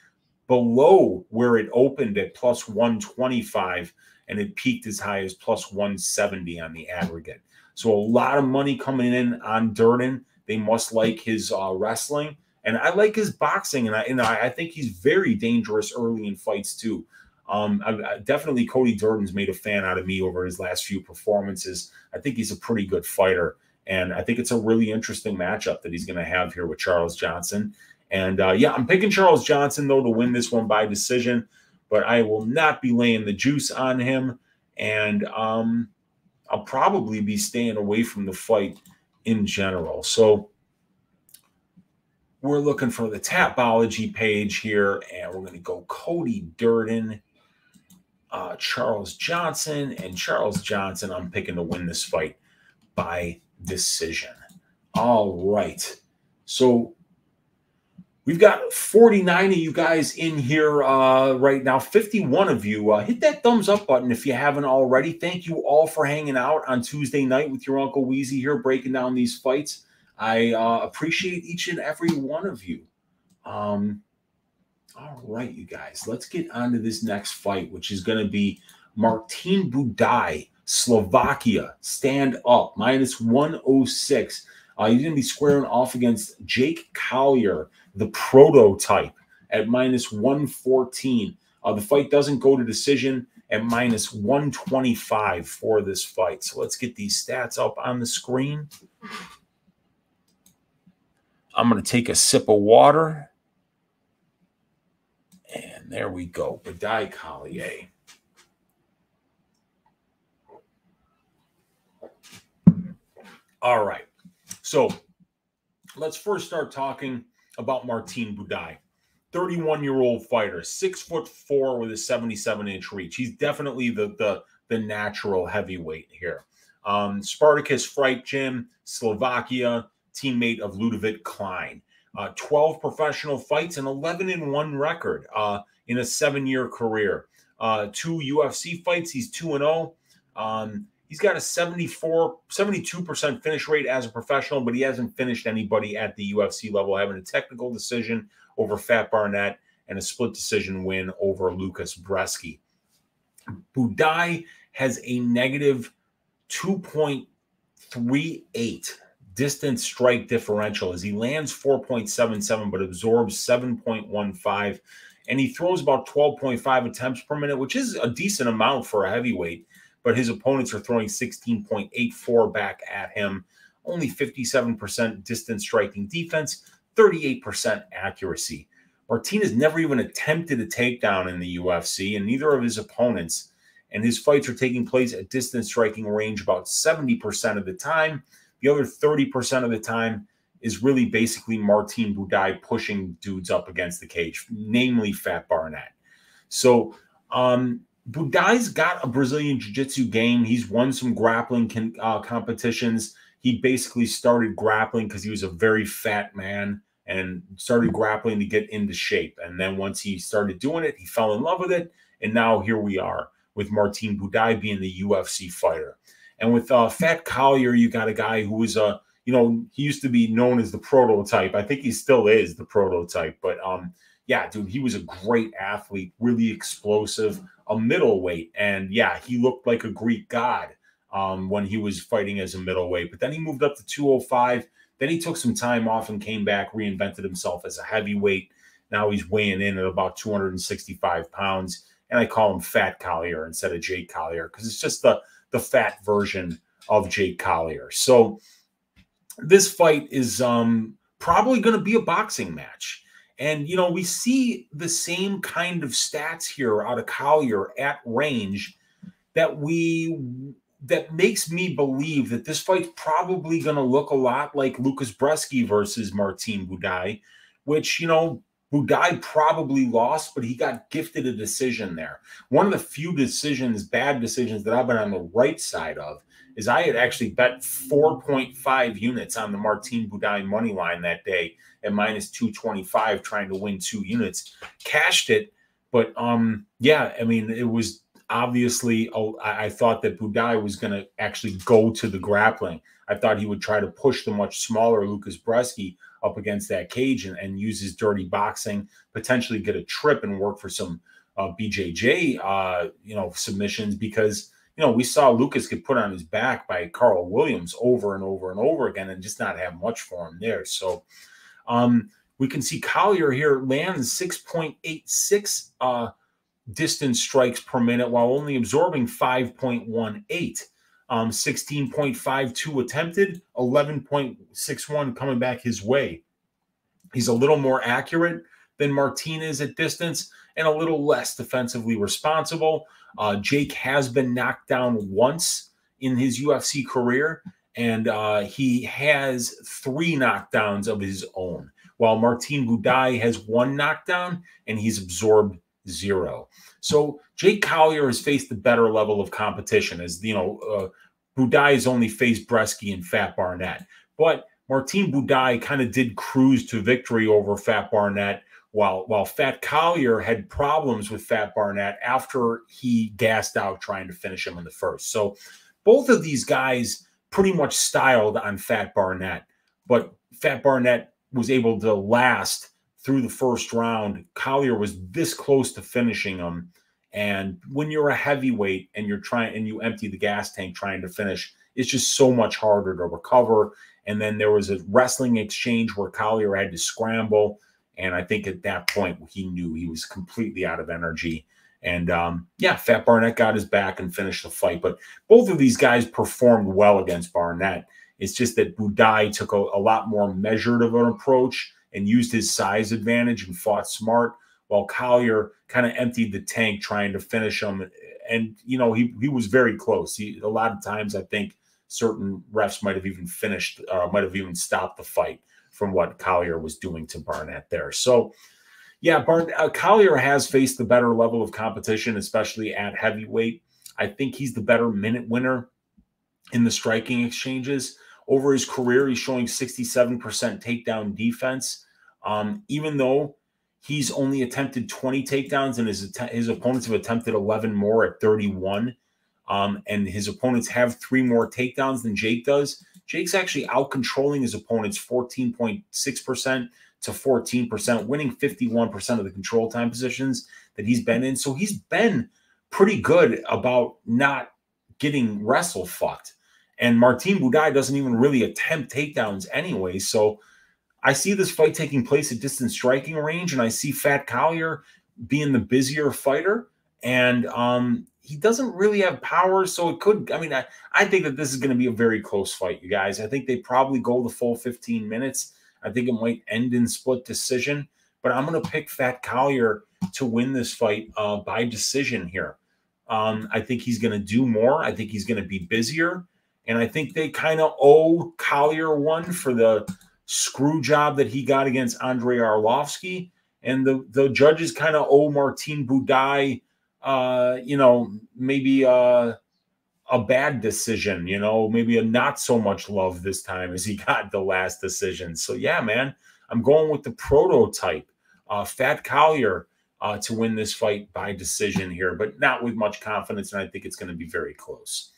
[SPEAKER 1] below where it opened at plus 125, and it peaked as high as plus 170 on the aggregate. So a lot of money coming in on Durden. They must like his wrestling, and I like his boxing, and I think he's very dangerous early in fights too. Definitely Cody Durden's made a fan out of me over his last few performances. I think he's a pretty good fighter, and I think it's a really interesting matchup that he's going to have here with Charles Johnson. And yeah, I'm picking Charles Johnson, though, to win this one by decision, but I will not be laying the juice on him, and I'll probably be staying away from the fight in general. So we're looking for the Tapology page here, and we're going to go Cody Durden, Charles Johnson, and Charles Johnson I'm picking to win this fight by decision. All right. So we've got 49 of you guys in here right now. 51 of you. Hit that thumbs up button if you haven't already. Thank you all for hanging out on Tuesday night with your Uncle Weezy here, breaking down these fights. I appreciate each and every one of you. All right, you guys. Let's get on to this next fight, which is going to be Martin Buday, Slovakia, stand up, minus 106. He's going to be squaring off against Jake Collier, the prototype, at minus 114. The fight doesn't go to decision at minus 125 for this fight. So let's get these stats up on the screen. I'm going to take a sip of water. And there we go. Buday Collier. All right. So let's first start talking about Martin Buday. 31-year-old fighter, 6'4" with a 77-inch reach. He's definitely the natural heavyweight here. Spartacus Fight Gym, Slovakia, teammate of Ludovic Klein. 12 professional fights and 11-1 record in a 7-year career. 2 UFC fights. He's 2-0. He's got a 72% finish rate as a professional, but he hasn't finished anybody at the UFC level, having a technical decision over Fat Barnett and a split decision win over Lucas Bresky. Buday has a negative 2.38 distance strike differential as he lands 4.77 but absorbs 7.15, and he throws about 12.5 attempts per minute, which is a decent amount for a heavyweight, but his opponents are throwing 16.84 back at him. Only 57% distance striking defense, 38% accuracy. Martin has never even attempted a takedown in the UFC, and neither of his opponents, and his fights are taking place at distance striking range about 70% of the time. The other 30% of the time is really basically Martin Buday pushing dudes up against the cage, namely Fat Barnett. So Buday's got a Brazilian Jiu-Jitsu game. He's won some grappling competitions. He basically started grappling because he was a very fat man and started grappling to get into shape. And then once he started doing it, he fell in love with it. And now here we are with Martin Buday being the UFC fighter. And with Fat Collier, you got a guy who is he used to be known as the prototype. I think he still is the prototype. But yeah, dude, he was a great athlete, really explosive, a middleweight. And yeah, he looked like a Greek god when he was fighting as a middleweight. But then he moved up to 205. Then he took some time off and came back, reinvented himself as a heavyweight. Now he's weighing in at about 265 pounds. And I call him Fat Collier instead of Jake Collier because it's just the fat version of Jake Collier. So this fight is probably going to be a boxing match. And, we see the same kind of stats here out of Collier at range that makes me believe that this fight's probably going to look a lot like Lucas Bresky versus Martin Buday, which, Buday probably lost, but he got gifted a decision there. One of the few bad decisions that I've been on the right side of is I had actually bet 4.5 units on the Martin Buday money line that day at minus 225, trying to win 2 units. Cashed it, but yeah, I mean, it was obviously, I thought that Buday was going to actually go to the grappling. I thought he would try to push the much smaller Lucas Bresky up against that cage and use his dirty boxing, potentially get a trip and work for some BJJ, submissions because, we saw Lucas get put on his back by Carl Williams over and over and over again and just not have much for him there. So we can see Collier here lands 6.86 distance strikes per minute while only absorbing 5.18. 16.52 attempted, 11.61 coming back his way. He's a little more accurate than Martinez at distance and a little less defensively responsible. Jake has been knocked down once in his UFC career, and he has 3 knockdowns of his own, while Martin Buday has 1 knockdown and he's absorbed 0. So Jake Collier has faced a better level of competition, as Buday has only faced Bresky and Fat Barnett, but Martin Buday kind of did cruise to victory over Fat Barnett, while Fat Collier had problems with Fat Barnett after he gassed out trying to finish him in the first. So both of these guys pretty much styled on Fat Barnett, but Fat Barnett was able to last through the first round. Collier was this close to finishing him. And when you're a heavyweight and you empty the gas tank trying to finish, it's just so much harder to recover. And then there was a wrestling exchange where Collier had to scramble. And I think at that point, he knew he was completely out of energy. And yeah, Fat Barnett got his back and finished the fight. But both of these guys performed well against Barnett. It's just that Buday took a lot more measured of an approach and used his size advantage and fought smart, while Collier kind of emptied the tank trying to finish him. And, he was very close. A lot of times I think certain refs might have even stopped the fight from what Collier was doing to Barnett there. So, yeah, Collier has faced the better level of competition, especially at heavyweight. I think he's the better minute winner in the striking exchanges. Over his career, he's showing 67% takedown defense, even though he's only attempted 20 takedowns and his opponents have attempted 11 more at 31. And his opponents have 3 more takedowns than Jake does. Jake's actually out-controlling his opponents 14.6% to 14%, winning 51% of the control time positions that he's been in. So he's been pretty good about not getting wrestle fucked. And Martin Buday doesn't even really attempt takedowns anyway. So I see this fight taking place at distance striking range, and I see Fat Collier being the busier fighter. And he doesn't really have power, so it could, I think that this is going to be a very close fight, you guys. I think they probably go the full 15 minutes. I think it might end in split decision, but I'm going to pick Fat Collier to win this fight by decision here. I think he's going to do more. I think he's going to be busier, and I think they kind of owe Collier one for the screw job that he got against Andrei Arlovsky, and the judges kind of owe Martin Buday maybe a bad decision, maybe a not so much love this time as he got the last decision. So yeah, man, I'm going with the prototype, Fat Collier, to win this fight by decision here, but not with much confidence, and I think it's going to be very close.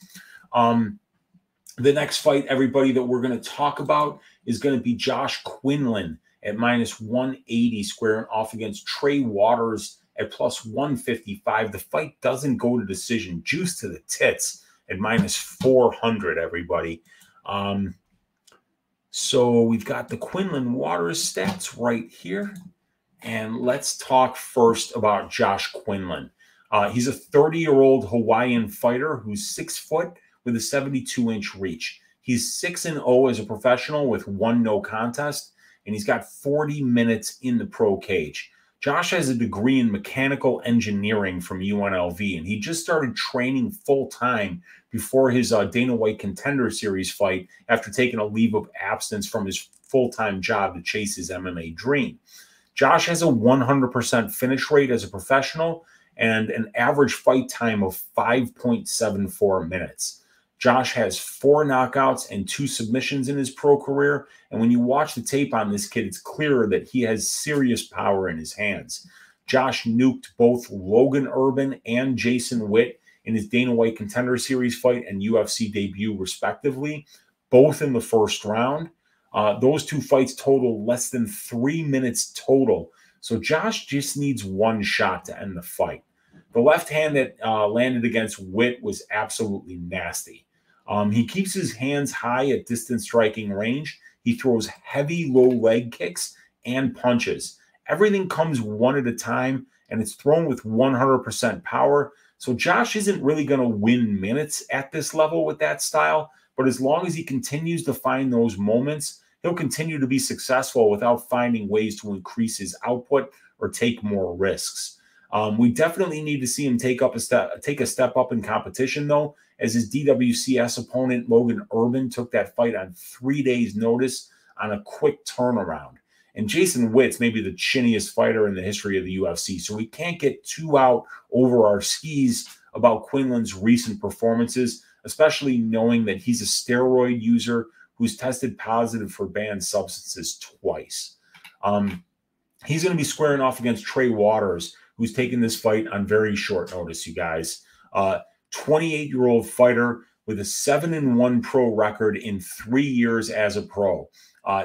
[SPEAKER 1] The next fight, everybody, that we're going to talk about is going to be Josh Quinlan at -180, squaring off against Trey Waters at +155. The fight doesn't go to decision. Juice to the tits at -400, everybody. So we've got the Quinlan Waters stats right here. And let's talk first about Josh Quinlan. He's a 30-year-old Hawaiian fighter who's 6 foot with a 72-inch reach. He's 6-0 as a professional with 1 no contest, and he's got 40 minutes in the pro cage. Josh has a degree in mechanical engineering from UNLV, and he just started training full-time before his Dana White Contender Series fight after taking a leave of absence from his full-time job to chase his MMA dream. Josh has a 100% finish rate as a professional and an average fight time of 5.74 minutes. Josh has 4 knockouts and 2 submissions in his pro career. And when you watch the tape on this kid, it's clear that he has serious power in his hands. Josh nuked both Logan Urban and Jason Witt in his Dana White Contender Series fight and UFC debut, respectively, both in the first round. Those 2 fights total less than 3 minutes total. So Josh just needs 1 shot to end the fight. The left hand that landed against Witt was absolutely nasty. He keeps his hands high at distance striking range. He throws heavy low leg kicks and punches. Everything comes one at a time, and it's thrown with 100% power. So Josh isn't really going to win minutes at this level with that style, but as long as he continues to find those moments, he'll continue to be successful without finding ways to increase his output or take more risks. We definitely need to see him take a step up in competition, though, as his DWCS opponent, Logan Urban, took that fight on 3 days' notice on a quick turnaround. And Jason Witt's maybe the chinniest fighter in the history of the UFC, so we can't get too out over our skis about Quinlan's recent performances, especially knowing that he's a steroid user who's tested positive for banned substances twice. He's going to be squaring off against Trey Waters, who's taken this fight on very short notice, you guys. 28-year-old fighter with a 7-1 pro record in 3 years as a pro.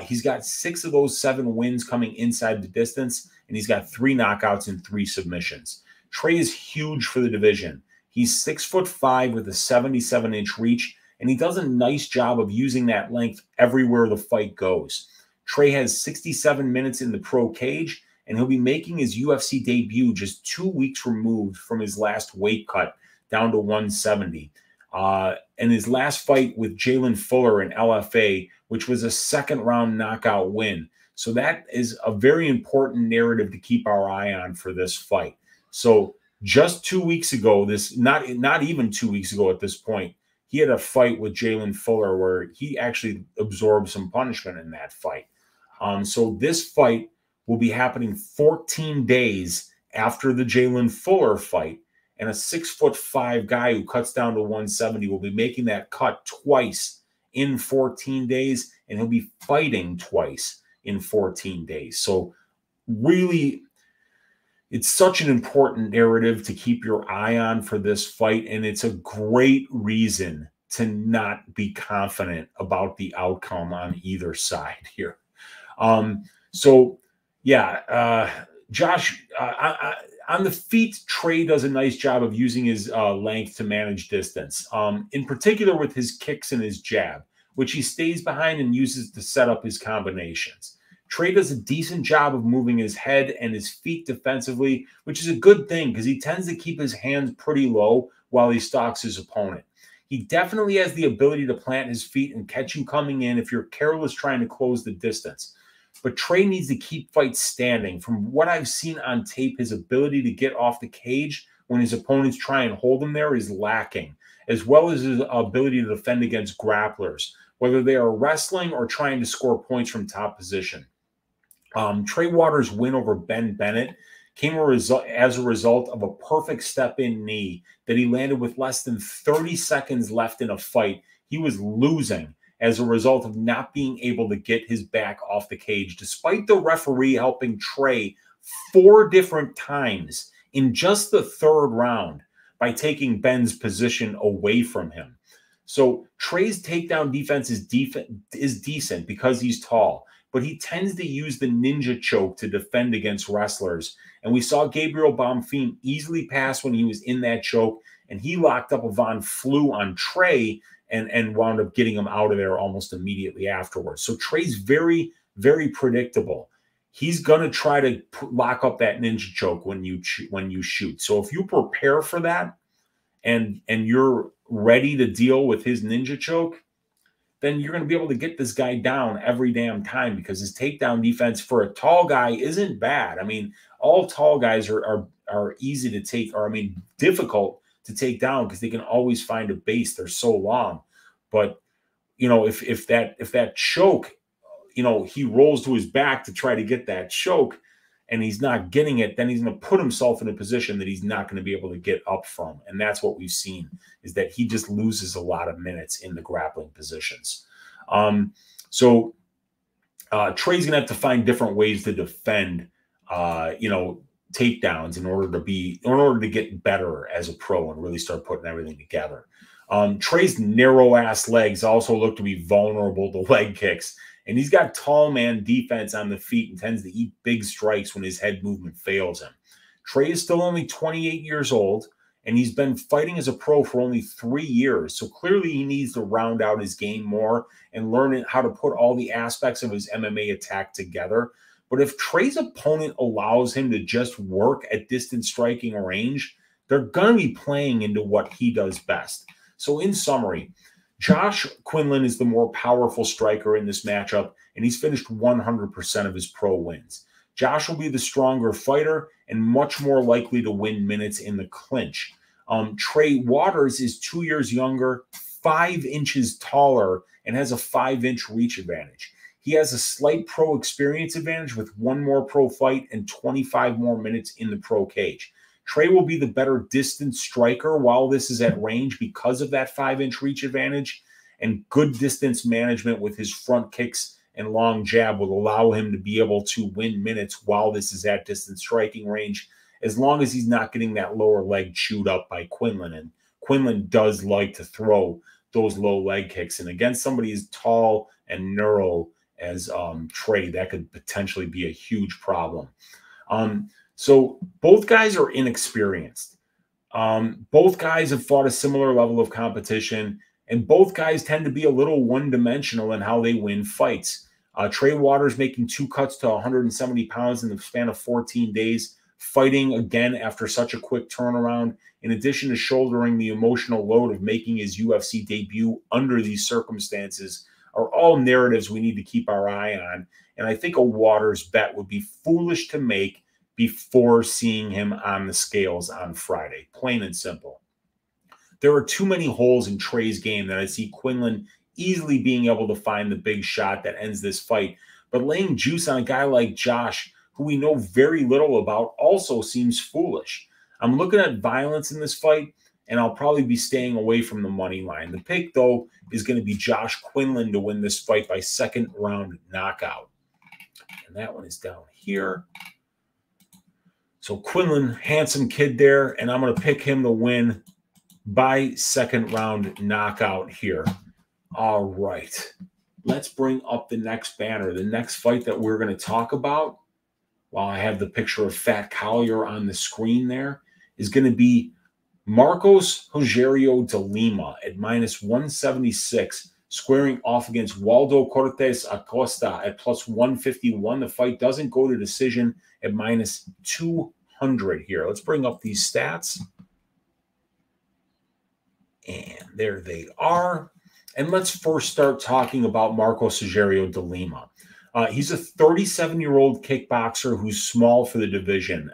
[SPEAKER 1] He's got 6 of those 7 wins coming inside the distance, and he's got 3 knockouts and 3 submissions. Trey is huge for the division. He's 6'5" with a 77-inch reach, and he does a nice job of using that length everywhere the fight goes. Trey has 67 minutes in the pro cage, and he'll be making his UFC debut just 2 weeks removed from his last weight cut down to 170. And his last fight with Jalen Fuller in LFA, which was a second-round knockout win. So that is a very important narrative to keep our eye on for this fight. So just 2 weeks ago, not even 2 weeks ago at this point, he had a fight with Jalen Fuller where he actually absorbed some punishment in that fight. So this fight will be happening 14 days after the Jalen Fuller fight, and a 6'5" guy who cuts down to 170 will be making that cut twice in 14 days, and he'll be fighting twice in 14 days. So really, it's such an important narrative to keep your eye on for this fight, and it's a great reason to not be confident about the outcome on either side here. Josh, on the feet, Trey does a nice job of using his length to manage distance, in particular with his kicks and his jab, which he stays behind and uses to set up his combinations. Trey does a decent job of moving his head and his feet defensively, which is a good thing because he tends to keep his hands pretty low while he stalks his opponent. He definitely has the ability to plant his feet and catch you coming in if you're careless trying to close the distance. But Trey needs to keep fights standing. From what I've seen on tape, his ability to get off the cage when his opponents try and hold him there is lacking, as well as his ability to defend against grapplers, whether they are wrestling or trying to score points from top position. Trey Waters' win over Ben Bennett came as a result of a perfect step-in knee that he landed with less than 30 seconds left in a fight he was losing as a result of not being able to get his back off the cage, despite the referee helping Trey 4 different times in just the 3rd round by taking Ben's position away from him. So Trey's takedown defense is decent because he's tall, but he tends to use the ninja choke to defend against wrestlers. And we saw Gabriel Bonfim easily pass when he was in that choke, and he locked up a Von Flue on Trey and wound up getting him out of there almost immediately afterwards. So Trey's very, very predictable. He's going to try to lock up that ninja choke when you shoot. So if you prepare for that and you're ready to deal with his ninja choke, then you're going to be able to get this guy down every damn time, because his takedown defense for a tall guy isn't bad. I mean, all tall guys are easy to take, or I mean, difficult to take down because they can always find a base. They're so long. But, you know, if that choke, you know, he rolls to his back to try to get that choke and he's not getting it, then he's going to put himself in a position that he's not going to be able to get up from. And that's what we've seen, is that he just loses a lot of minutes in the grappling positions. So Trey's going to have to find different ways to defend, you know, takedowns in order to get better as a pro and really start putting everything together. Trey's narrow ass legs also look to be vulnerable to leg kicks. And he's got tall man defense on the feet and tends to eat big strikes when his head movement fails him. Trey is still only 28 years old, and he's been fighting as a pro for only 3 years. So clearly he needs to round out his game more and learn how to put all the aspects of his MMA attack together. But if Trey's opponent allows him to just work at distance striking range, they're going to be playing into what he does best. So in summary, Josh Quinlan is the more powerful striker in this matchup, and he's finished 100% of his pro wins. Josh will be the stronger fighter and much more likely to win minutes in the clinch. Trey Waters is 2 years younger, 5 inches taller, and has a 5-inch reach advantage. He has a slight pro experience advantage with 1 more pro fight and 25 more minutes in the pro cage. Trey will be the better distance striker while this is at range because of that 5-inch reach advantage, and good distance management with his front kicks and long jab will allow him to be able to win minutes while this is at distance striking range, as long as he's not getting that lower leg chewed up by Quinlan. And Quinlan does like to throw those low leg kicks, and against somebody as tall and narrow as Trey, that could potentially be a huge problem. So both guys are inexperienced. Both guys have fought a similar level of competition, and both guys tend to be a little one-dimensional in how they win fights. Trey Waters making 2 cuts to 170 pounds in the span of 14 days, fighting again after such a quick turnaround, in addition to shouldering the emotional load of making his UFC debut under these circumstances, are all narratives we need to keep our eye on. And I think a Waters bet would be foolish to make before seeing him on the scales on Friday. Plain and simple. There are too many holes in Trey's game that I see Quinlan easily being able to find the big shot that ends this fight. But laying juice on a guy like Josh, who we know very little about, also seems foolish. I'm looking at violence in this fight, and I'll probably be staying away from the money line. The pick, though, is going to be Josh Quinlan to win this fight by 2nd round knockout. And that one is down here. So Quinlan, handsome kid there, and I'm going to pick him to win by 2nd round knockout here. All right. Let's bring up the next banner. The next fight that we're going to talk about, while I have the picture of Fat Collier on the screen there, is going to be Marcos Rogerio de Lima at -176, squaring off against Waldo Cortes-Acosta at +151. The fight doesn't go to decision at -200 here. Let's bring up these stats. And there they are. And let's first start talking about Marcos Rogerio de Lima. He's a 37-year-old kickboxer who's small for the division.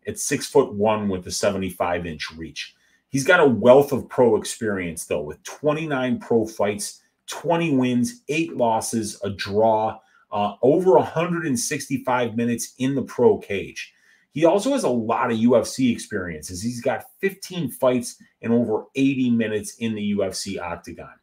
[SPEAKER 1] At 6'1" with a 75-inch reach. He's got a wealth of pro experience, though, with 29 pro fights, 20 wins, 8 losses, a draw, over 165 minutes in the pro cage. He also has a lot of UFC experiences. He's got 15 fights and over 80 minutes in the UFC octagon.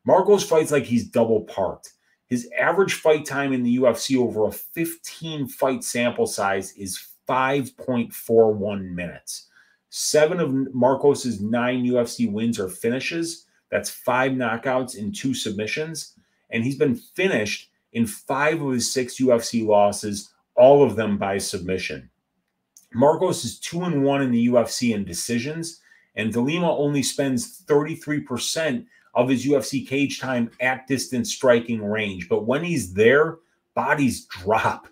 [SPEAKER 1] Marcos fights like he's double parked. His average fight time in the UFC over a 15-fight sample size is 5.41 minutes. 7 of Marcos's 9 UFC wins are finishes. That's 5 knockouts and 2 submissions. And he's been finished in 5 of his 6 UFC losses, all of them by submission. Marcos is 2-1 in the UFC in decisions, and De Lima only spends 33% of his UFC cage time at distance striking range. But when he's there, bodies drop.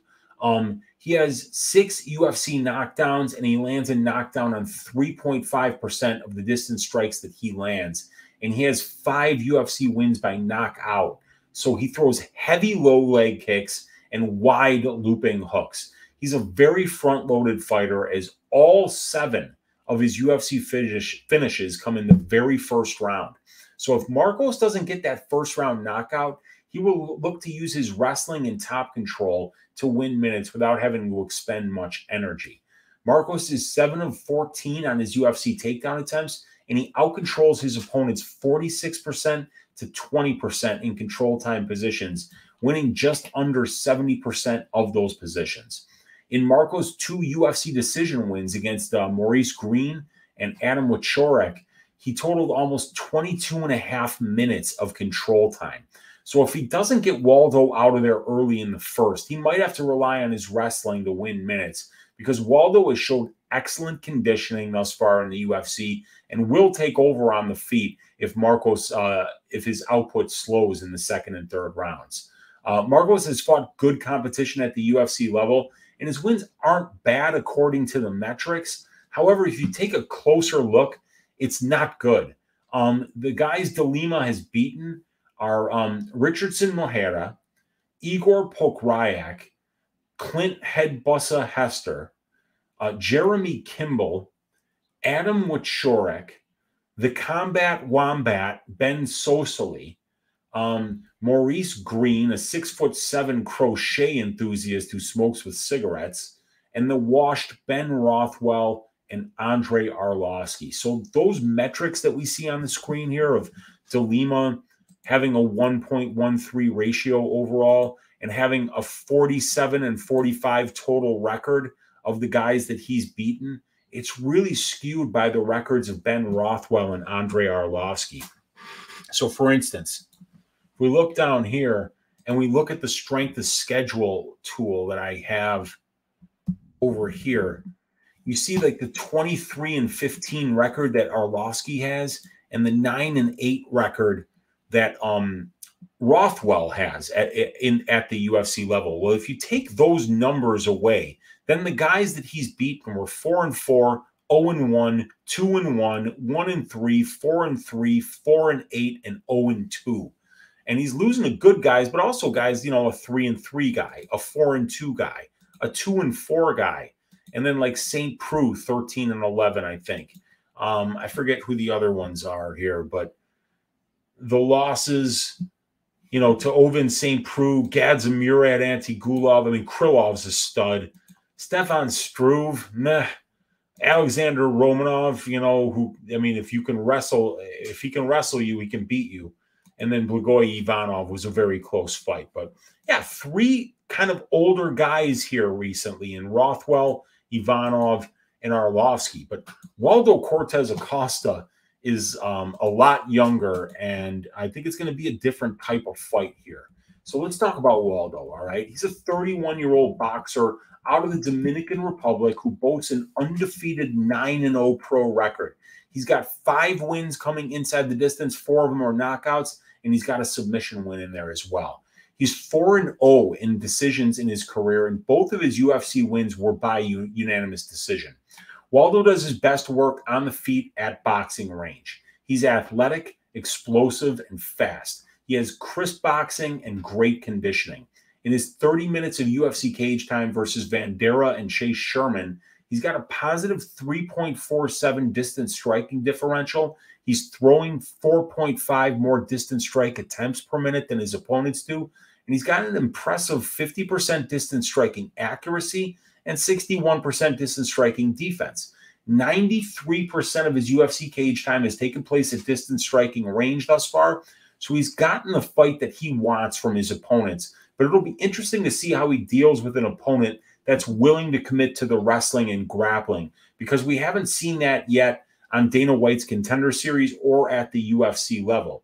[SPEAKER 1] He has 6 UFC knockdowns, and he lands a knockdown on 3.5% of the distance strikes that he lands. And he has 5 UFC wins by knockout. So he throws heavy low leg kicks and wide looping hooks. He's a very front-loaded fighter, as all 7 of his UFC finishes come in the very first round. So if Marcos doesn't get that first-round knockout, he will look to use his wrestling and top control to win minutes without having to expend much energy. Marcos is 7 of 14 on his UFC takedown attempts, and he outcontrols his opponents 46% to 20% in control time positions, winning just under 70% of those positions. In Marcos' 2 UFC decision wins against Maurice Green and Adam Wieczorek, he totaled almost 22.5 minutes of control time. So if he doesn't get Waldo out of there early in the first, he might have to rely on his wrestling to win minutes, because Waldo has showed excellent conditioning thus far in the UFC and will take over on the feet if Marcos, if his output slows in the 2nd and 3rd rounds. Marcos has fought good competition at the UFC level, and his wins aren't bad according to the metrics. However, if you take a closer look, it's not good. The guys De Lima has beaten are Richardson Mojera, Igor Pokrayak, Clint Headbussa Hester, Jeremy Kimball, Adam Wieczorek, the Combat Wombat Ben Sosoli, Maurice Green, a 6'7" crochet enthusiast who smokes with cigarettes, and the washed Ben Rothwell and Andre Arlovsky. So those metrics that we see on the screen here of De Lima having a 1.13 ratio overall and having a 47 and 45 total record of the guys that he's beaten, it's really skewed by the records of Ben Rothwell and Andre Arlovsky. So for instance, if we look down here and we look at the strength of schedule tool that I have over here, you see like the 23 and 15 record that Arlovsky has and the 9 and 8 record that Rothwell has at the UFC level. Well, if you take those numbers away, then the guys that he's beaten were 4-4, 0-1, 2-1, 1-3, 4-3, 4-8, and 0-2. And he's losing to good guys, but also guys, you know, a 3-3 guy, a 4-2 guy, a 2-4 guy, and then like St. Preux, 13-11, I think. I forget who the other ones are here, but the losses, you know, to Ovin St. Preux, Gadzimurad Antigulov. I mean, Krylov's a stud. Stefan Struve, meh. Alexander Romanov, you know, who, I mean, if he can wrestle you, he can beat you. And then Blagoy Ivanov was a very close fight. But yeah, 3 kind of older guys here recently in Rothwell, Ivanov, and Arlovsky. But Waldo Cortes-Acosta is a lot younger, and I think it's going to be a different type of fight here. So let's talk about Waldo, all right? He's a 31-year-old boxer out of the Dominican Republic who boasts an undefeated 9-0 pro record. He's got 5 wins coming inside the distance, 4 of them are knockouts, and he's got a submission win in there as well. He's 4-0 in decisions in his career, and both of his UFC wins were by unanimous decision. Waldo does his best work on the feet at boxing range. He's athletic, explosive, and fast. He has crisp boxing and great conditioning. In his 30 minutes of UFC cage time versus Vandera and Chase Sherman, he's got a positive 3.47 distance striking differential. He's throwing 4.5 more distance strike attempts per minute than his opponents do. And he's got an impressive 50% distance striking accuracy and 61% distance striking defense. 93% of his UFC cage time has taken place at distance striking range thus far. So he's gotten the fight that he wants from his opponents. But it'll be interesting to see how he deals with an opponent that's willing to commit to the wrestling and grappling, because we haven't seen that yet on Dana White's Contender Series or at the UFC level.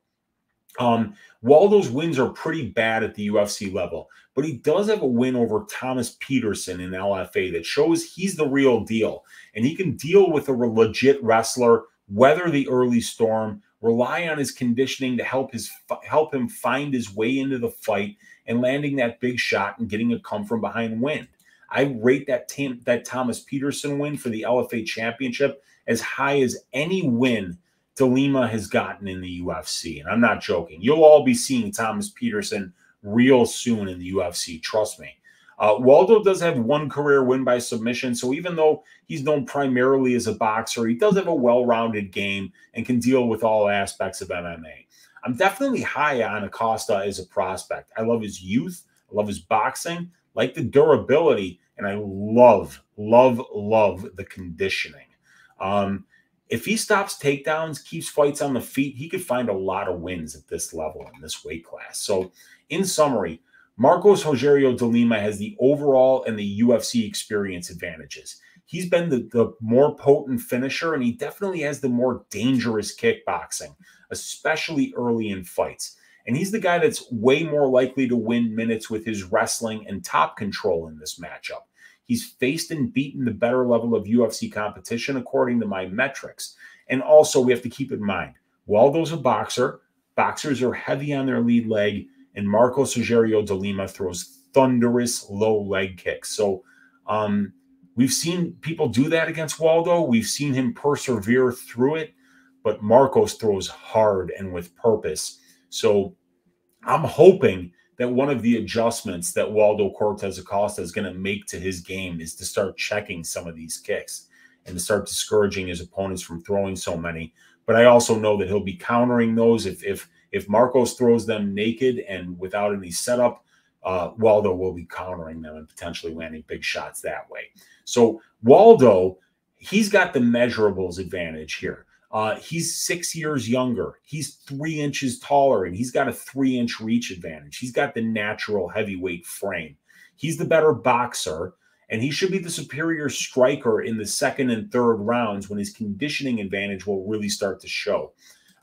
[SPEAKER 1] Waldo's wins are pretty bad at the UFC level, but he does have a win over Thomas Peterson in LFA that shows he's the real deal, and he can deal with a legit wrestler, weather the early storm, rely on his conditioning to help him find his way into the fight and landing that big shot and getting a come from behind win. I rate that Thomas Peterson win for the LFA championship as high as any win de Lima has gotten in the UFC. And I'm not joking. You'll all be seeing Thomas Peterson real soon in the UFC. Trust me. Waldo does have one career win by submission. So even though he's known primarily as a boxer, he does have a well-rounded game and can deal with all aspects of MMA. I'm definitely high on Acosta as a prospect. I love his youth. I love his boxing, like the durability, and I love the conditioning. If he stops takedowns, keeps fights on the feet, he could find a lot of wins at this level in this weight class. So in summary, Marcos Rogerio de Lima has the overall and the UFC experience advantages. He's been the more potent finisher, and he definitely has the more dangerous kickboxing, especially early in fights. And he's the guy that's way more likely to win minutes with his wrestling and top control in this matchup. He's faced and beaten the better level of UFC competition, according to my metrics. And also, we have to keep in mind, Waldo's a boxer. Boxers are heavy on their lead leg, and Marcos Rogerio de Lima throws thunderous low leg kicks. So we've seen people do that against Waldo. We've seen him persevere through it, but Marcos throws hard and with purpose. So I'm hoping that one of the adjustments that Waldo Cortes-Acosta is going to make to his game is to start checking some of these kicks and to start discouraging his opponents from throwing so many. But I also know that he'll be countering those. If Marcos throws them naked and without any setup, Waldo will be countering them and potentially landing big shots that way. So Waldo, he's got the measurables advantage here. He's 6 years younger. He's 3 inches taller, and he's got a 3-inch reach advantage. He's got the natural heavyweight frame. He's the better boxer, and he should be the superior striker in the second and third rounds when his conditioning advantage will really start to show.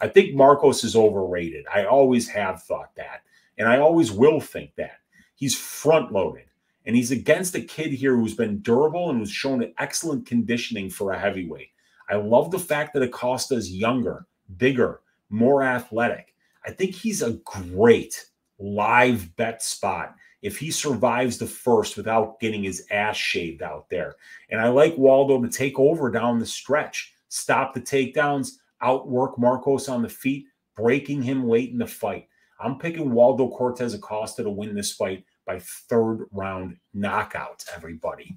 [SPEAKER 1] I think Marcos is overrated. I always have thought that, and I always will think that. He's front-loaded, and he's against a kid here who's been durable and who's shown excellent conditioning for a heavyweight. I love the fact that Acosta is younger, bigger, more athletic. I think he's a great live bet spot if he survives the first without getting his ass shaved out there. And I like Waldo to take over down the stretch, stop the takedowns, outwork Marcos on the feet, breaking him late in the fight. I'm picking Waldo Cortes-Acosta to win this fight by third round knockout, everybody.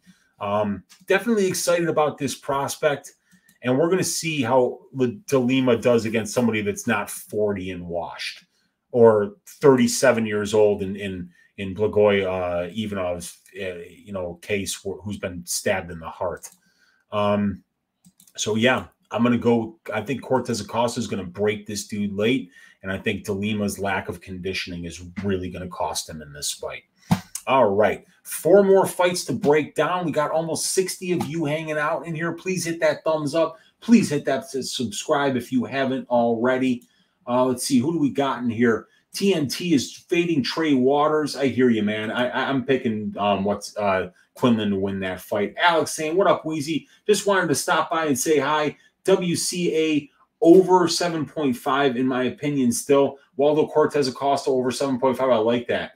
[SPEAKER 1] Definitely excited about this prospect. And we're going to see how de Lima does against somebody that's not 40 and washed, or 37 years old in Blagoy Ivanov's case who's been stabbed in the heart. So yeah, I'm going to go. I think Cortes-Acosta is going to break this dude late, and I think de Lima's lack of conditioning is really going to cost him in this fight. All right, 4 more fights to break down. We got almost 60 of you hanging out in here. Please hit that thumbs up. Please hit that subscribe if you haven't already. Let's see, who do we got in here? TNT is fading Trey Waters. I hear you, man. I'm picking Quinlan to win that fight. Alex saying, what up, Weezy? Just wanted to stop by and say hi. WCA over 7.5, in my opinion, still. Waldo Cortes-Acosta over 7.5. I like that.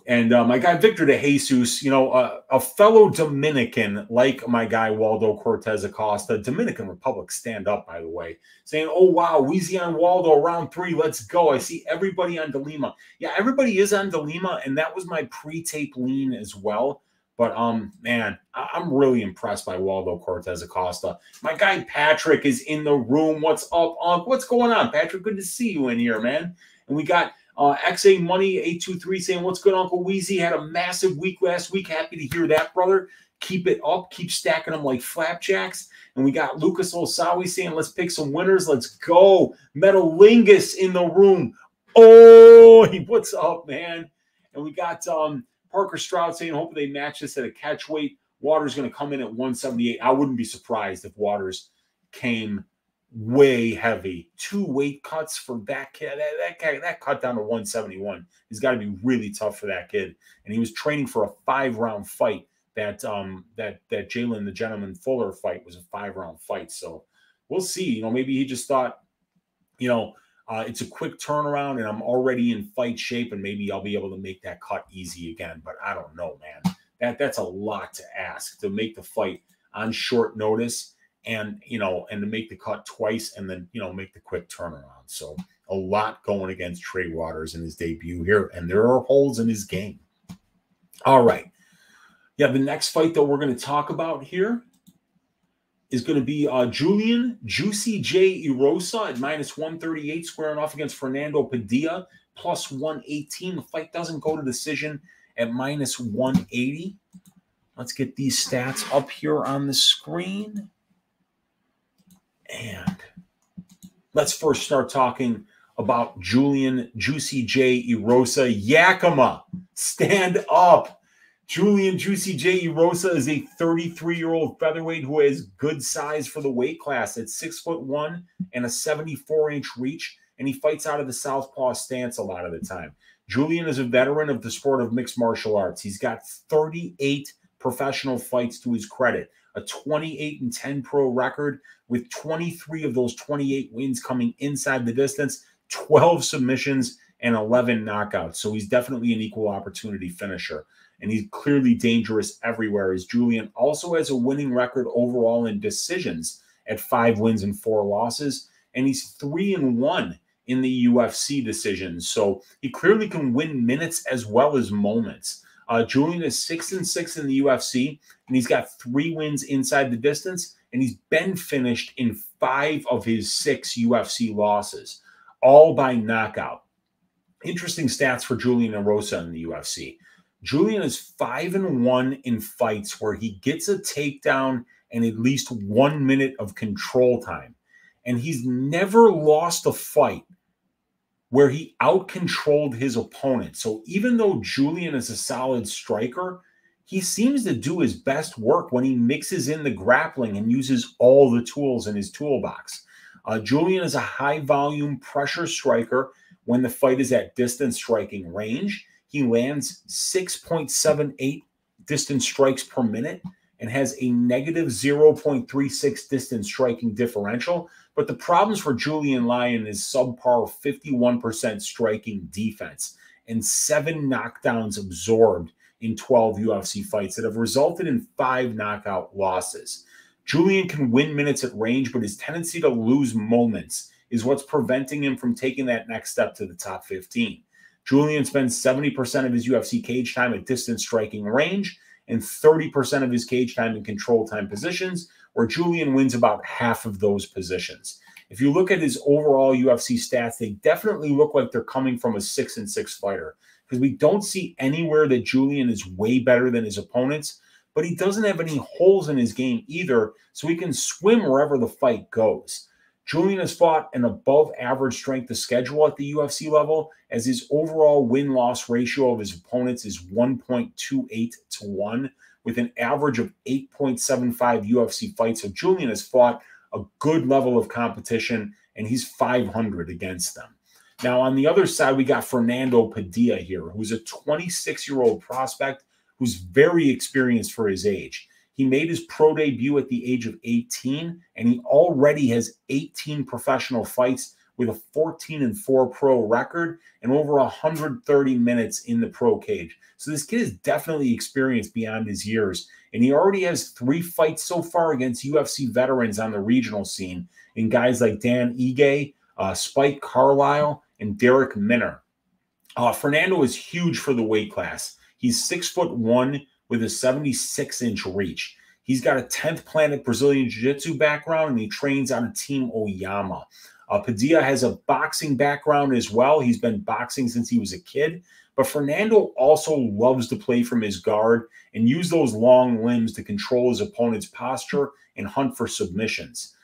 [SPEAKER 1] And my guy Victor de Jesus, a fellow Dominican like my guy Waldo Cortes-Acosta, Dominican Republic, stand up, by the way, saying, oh, wow, Weezy on Waldo, round 3, let's go. I see everybody on de Lima. Yeah, everybody is on de Lima, and that was my pre-tape lean as well. But, man, I'm really impressed by Waldo Cortes-Acosta. My guy Patrick is in the room. What's up, Unc? What's going on, Patrick? Good to see you in here, man. And we got XA Money 823 saying, what's good, Uncle Weezy? Had a massive week last week. Happy to hear that, brother. Keep it up. Keep stacking them like flapjacks. And we got Lucas Osawi saying, let's pick some winners. Let's go. Metalingus in the room. Oh, he puts up, man. And we got Parker Stroud saying, hope they match this at a catch weight. Waters going to come in at 178. I wouldn't be surprised if Waters came way heavy. 2 weight cuts for that kid. That cut down to 171 has got to be really tough for that kid. And he was training for a 5-round fight. That Jamey-Lyn, the Gentleman Fuller fight was a 5-round fight. So we'll see. You know, maybe he just thought, you know, it's a quick turnaround and I'm already in fight shape and maybe I'll be able to make that cut easy again. But I don't know, man. That's a lot to ask, to make the fight on short notice and, you know, and to make the cut twice and then, you know, make the quick turnaround. So a lot going against Trey Waters in his debut here. And there are holes in his game. All right. Yeah, the next fight that we're going to talk about here is going to be Julian Juicy J Erosa at -138, squaring off against Fernando Padilla, +118. The fight doesn't go to decision at -180. Let's get these stats up here on the screen. And let's first start talking about Julian Juicy J Erosa. Yakima, stand up. Julian Juicy J Erosa is a 33-year-old featherweight who has good size for the weight class. It's 6'1" and a 74-inch reach, and he fights out of the southpaw stance a lot of the time. Julian is a veteran of the sport of mixed martial arts. He's got 38 professional fights to his credit, a 28-10 pro record with 23 of those 28 wins coming inside the distance, 12 submissions, and 11 knockouts. So he's definitely an equal opportunity finisher. And he's clearly dangerous everywhere, as Julian also has a winning record overall in decisions at 5 wins and 4 losses. And he's 3-1 in the UFC decisions. So he clearly can win minutes as well as moments. Julian is 6-6 in the UFC, and he's got 3 wins inside the distance, and he's been finished in 5 of his 6 UFC losses, all by knockout. Interesting stats for Julian Erosa in the UFC. Julian is 5-1 in fights where he gets a takedown and at least 1 minute of control time. And he's never lost a fight where he out-controlled his opponent. So even though Julian is a solid striker, he seems to do his best work when he mixes in the grappling and uses all the tools in his toolbox. Julian is a high-volume pressure striker when the fight is at distance striking range. He lands 6.78 distance strikes per minute and has a -0.36 distance striking differential. But the problems for Julian lie in his subpar 51% striking defense and 7 knockdowns absorbed in 12 UFC fights that have resulted in 5 knockout losses. Julian can win minutes at range, but his tendency to lose moments is what's preventing him from taking that next step to the top 15. Julian spends 70% of his UFC cage time at distance striking range and 30% of his cage time in control time positions, where Julian wins about half of those positions. If you look at his overall UFC stats, they definitely look like they're coming from a 6-6 fighter, because we don't see anywhere that Julian is way better than his opponents, but he doesn't have any holes in his game either, so he can swim wherever the fight goes. Julian has fought an above-average strength of schedule at the UFC level, as his overall win-loss ratio of his opponents is 1.28 to 1, with an average of 8.75 UFC fights. So Julian has fought a good level of competition, and he's 500 against them. Now, on the other side, we got Fernando Padilla here, who's a 26-year-old prospect who's very experienced for his age. He made his pro debut at the age of 18, and he already has 18 professional fights with a 14-4 pro record and over 130 minutes in the pro cage. So this kid is definitely experienced beyond his years, and he already has 3 fights so far against UFC veterans on the regional scene, in guys like Dan Ige, Spike Carlisle, and Derek Minner. Fernando is huge for the weight class. He's 6'1", with a 76-inch reach. He's got a 10th Planet Brazilian Jiu-Jitsu background, and he trains on Team Oyama. Padilla has a boxing background as well. He's been boxing since he was a kid, But Fernando also loves to play from his guard and use those long limbs to control his opponent's posture and hunt for submissions.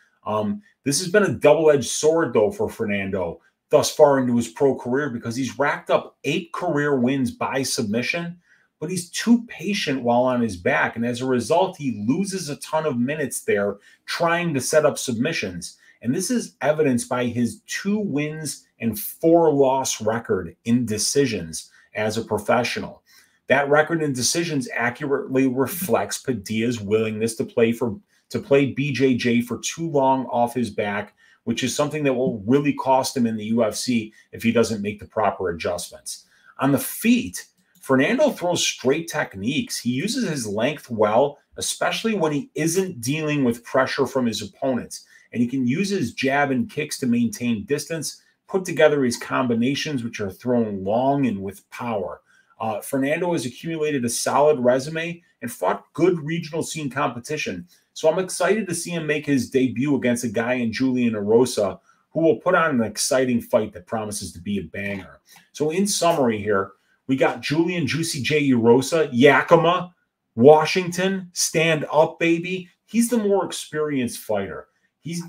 [SPEAKER 1] This has been a double-edged sword, though, for Fernando thus far into his pro career, because he's racked up 8 career wins by submission, but he's too patient while on his back. And as a result, he loses a ton of minutes there trying to set up submissions. And this is evidenced by his 2 wins and 4 loss record in decisions as a professional. That record in decisions accurately reflects Padilla's willingness to play BJJ for too long off his back, which is something that will really cost him in the UFC if he doesn't make the proper adjustments. On the feet, Fernando throws straight techniques. He uses his length well, especially when he isn't dealing with pressure from his opponents. And he can use his jab and kicks to maintain distance, put together his combinations, which are thrown long and with power. Fernando has accumulated a solid resume and fought good regional scene competition. So I'm excited to see him make his debut against a guy in Julian Erosa, who will put on an exciting fight that promises to be a banger. So in summary here, we got Julian Juicy J Erosa, Yakima, Washington, stand up, baby. He's the more experienced fighter. He's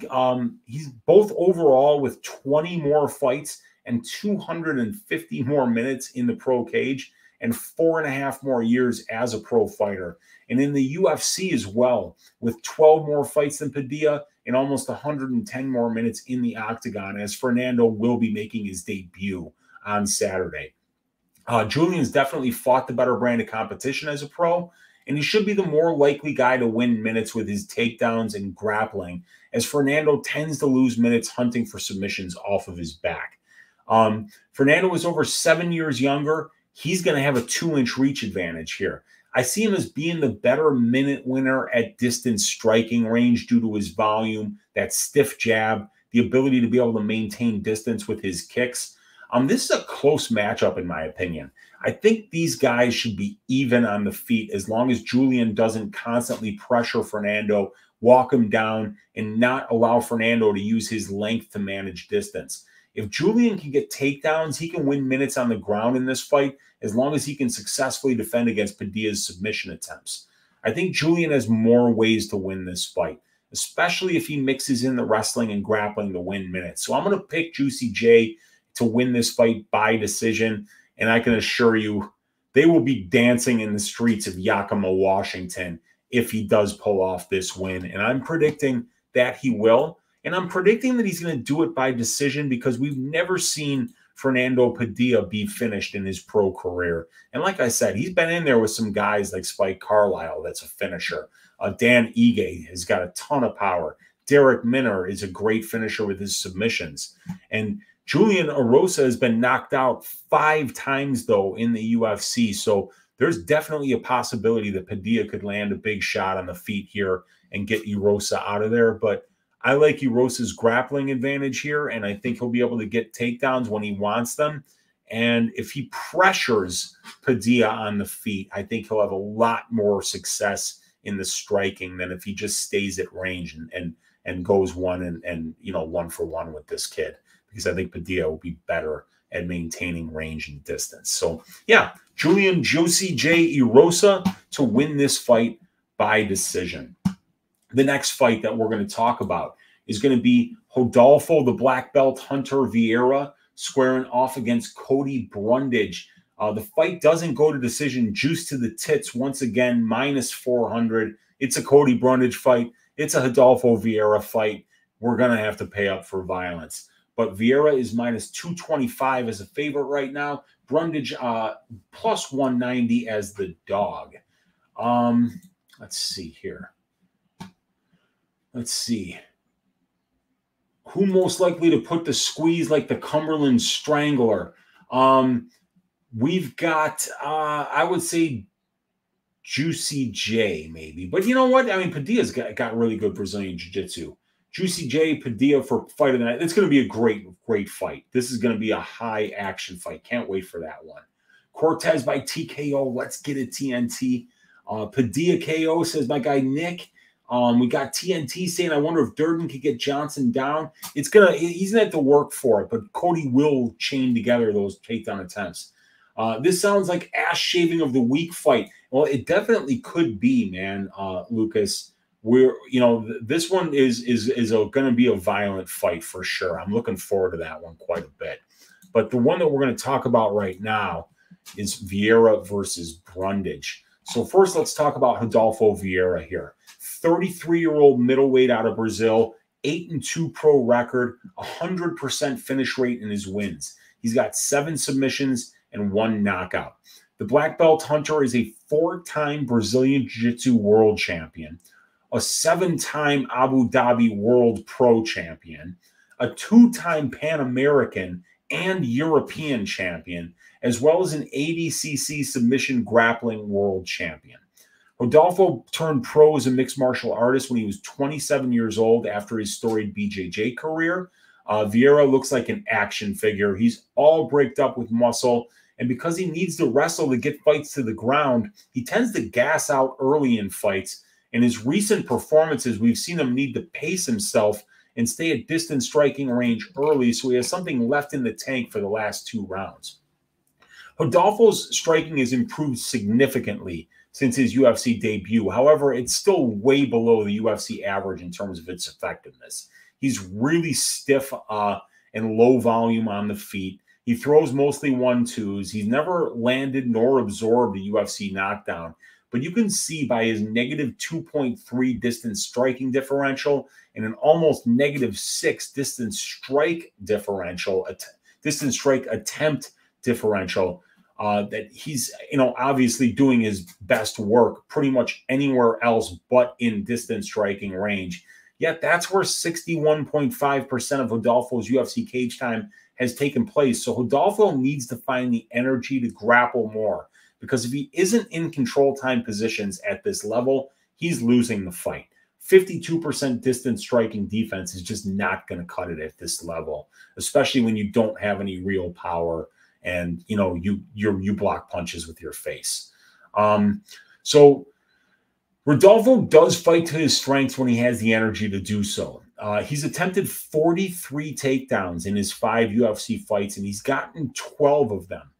[SPEAKER 1] both overall with 20 more fights and 250 more minutes in the pro cage and 4.5 more years as a pro fighter. And in the UFC as well, with 12 more fights than Padilla and almost 110 more minutes in the octagon, as Fernando will be making his debut on Saturday. Julian's definitely fought the better brand of competition as a pro, and he should be the more likely guy to win minutes with his takedowns and grappling, as Fernando tends to lose minutes hunting for submissions off of his back. Fernando is over 7 years younger. He's going to have a 2-inch reach advantage here. I see him as being the better minute winner at distance striking range due to his volume, that stiff jab, the ability to be able to maintain distance with his kicks. This is a close matchup, in my opinion. I think these guys should be even on the feet as long as Julian doesn't constantly pressure Fernando, walk him down, and not allow Fernando to use his length to manage distance. If Julian can get takedowns, he can win minutes on the ground in this fight as long as he can successfully defend against Padilla's submission attempts. I think Julian has more ways to win this fight, especially if he mixes in the wrestling and grappling to win minutes. So I'm going to pick Juicy J to win this fight by decision, and I can assure you they will be dancing in the streets of Yakima, Washington if he does pull off this win. And I'm predicting that he will. And I'm predicting that he's going to do it by decision because we've never seen Fernando Padilla be finished in his pro career. And like I said, he's been in there with some guys like Spike Carlisle that's a finisher. Dan Ige has got a ton of power. Derek Minner is a great finisher with his submissions. And Julian Erosa has been knocked out 5 times, though, in the UFC. So there's definitely a possibility that Padilla could land a big shot on the feet here and get Erosa out of there. But I like Erosa's grappling advantage here, and I think he'll be able to get takedowns when he wants them. And if he pressures Padilla on the feet, I think he'll have a lot more success in the striking than if he just stays at range and goes one for one with this kid, because I think Padilla will be better at maintaining range and distance. So, yeah, Julian Juicy J Erosa to win this fight by decision. The next fight that we're going to talk about is going to be Rodolfo, the black belt hunter Vieira, squaring off against Cody Brundage. The fight doesn't go to decision. Juice to the tits once again, -400. It's a Cody Brundage fight. It's a Rodolfo Vieira fight. We're going to have to pay up for violence. But Vieira is -225 as a favorite right now. Brundage +190 as the dog. Let's see here. Let's see. Who most likely to put the squeeze like the Cumberland Strangler? We've got, I would say, Juicy J maybe. But you know what? I mean, Padilla's got really good Brazilian Jiu-Jitsu. Juicy J, Padilla for fight of the night. It's going to be a great, great fight. This is going to be a high-action fight. Can't wait for that one. Cortes by TKO. Let's get it, TNT. Padilla KO, says my guy Nick. We got TNT saying, I wonder if Durden could get Johnson down. He's gonna have to work for it, but Cody will chain together those takedown attempts. This sounds like ass shaving of the week fight. Well, it definitely could be, man, Lucas. This one is going to be a violent fight for sure. I'm looking forward to that one quite a bit. But the one that we're going to talk about right now is Vieira versus Brundage. So first, let's talk about Rodolfo Vieira here. 33-year-old middleweight out of Brazil, 8-2 pro record, 100% finish rate in his wins. He's got 7 submissions and 1 knockout. The black belt hunter is a 4-time Brazilian Jiu-Jitsu world champion, a 7-time Abu Dhabi world pro champion, a 2-time Pan American and European champion, as well as an ADCC submission grappling world champion. Rodolfo turned pro as a mixed martial artist when he was 27 years old after his storied BJJ career. Vieira looks like an action figure. He's all bricked up with muscle, and because he needs to wrestle to get fights to the ground, he tends to gas out early in fights. In his recent performances, we've seen him need to pace himself and stay at distance striking range early, so he has something left in the tank for the last 2 rounds. Rodolfo's striking has improved significantly since his UFC debut. However, it's still way below the UFC average in terms of its effectiveness. He's really stiff and low volume on the feet. He throws mostly 1-2s. He's never landed nor absorbed a UFC knockdown. But you can see by his negative 2.3 distance striking differential and an almost negative 6 distance strike differential, distance strike attempt differential, that he's, obviously doing his best work pretty much anywhere else but in distance striking range. Yet that's where 61.5% of Rodolfo's UFC cage time has taken place. So Rodolfo needs to find the energy to grapple more, because if he isn't in control time positions at this level, he's losing the fight. 52% distance striking defense is just not going to cut it at this level, especially when you don't have any real power and you block punches with your face. So Rodolfo does fight to his strengths when he has the energy to do so. He's attempted 43 takedowns in his 5 UFC fights, and he's gotten 12 of them.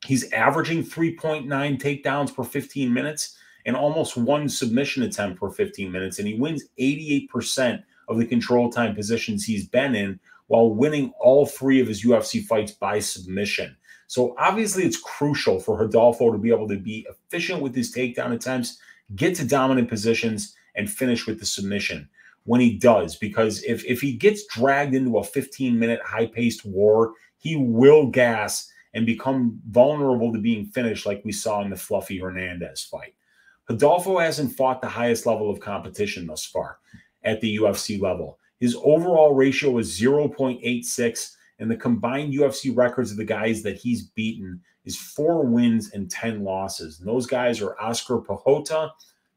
[SPEAKER 1] He's averaging 3.9 takedowns per 15 minutes and almost 1 submission attempt per 15 minutes, and he wins 88% of the control time positions he's been in, while winning all 3 of his UFC fights by submission. So obviously it's crucial for Rodolfo to be able to be efficient with his takedown attempts, get to dominant positions, and finish with the submission when he does. Because if he gets dragged into a 15-minute high-paced war, he will gas and become vulnerable to being finished like we saw in the Fluffy Hernandez fight. Rodolfo hasn't fought the highest level of competition thus far at the UFC level. His overall ratio is 0.86, and the combined UFC records of the guys that he's beaten is 4 wins and 10 losses. And those guys are Oscar Pahota,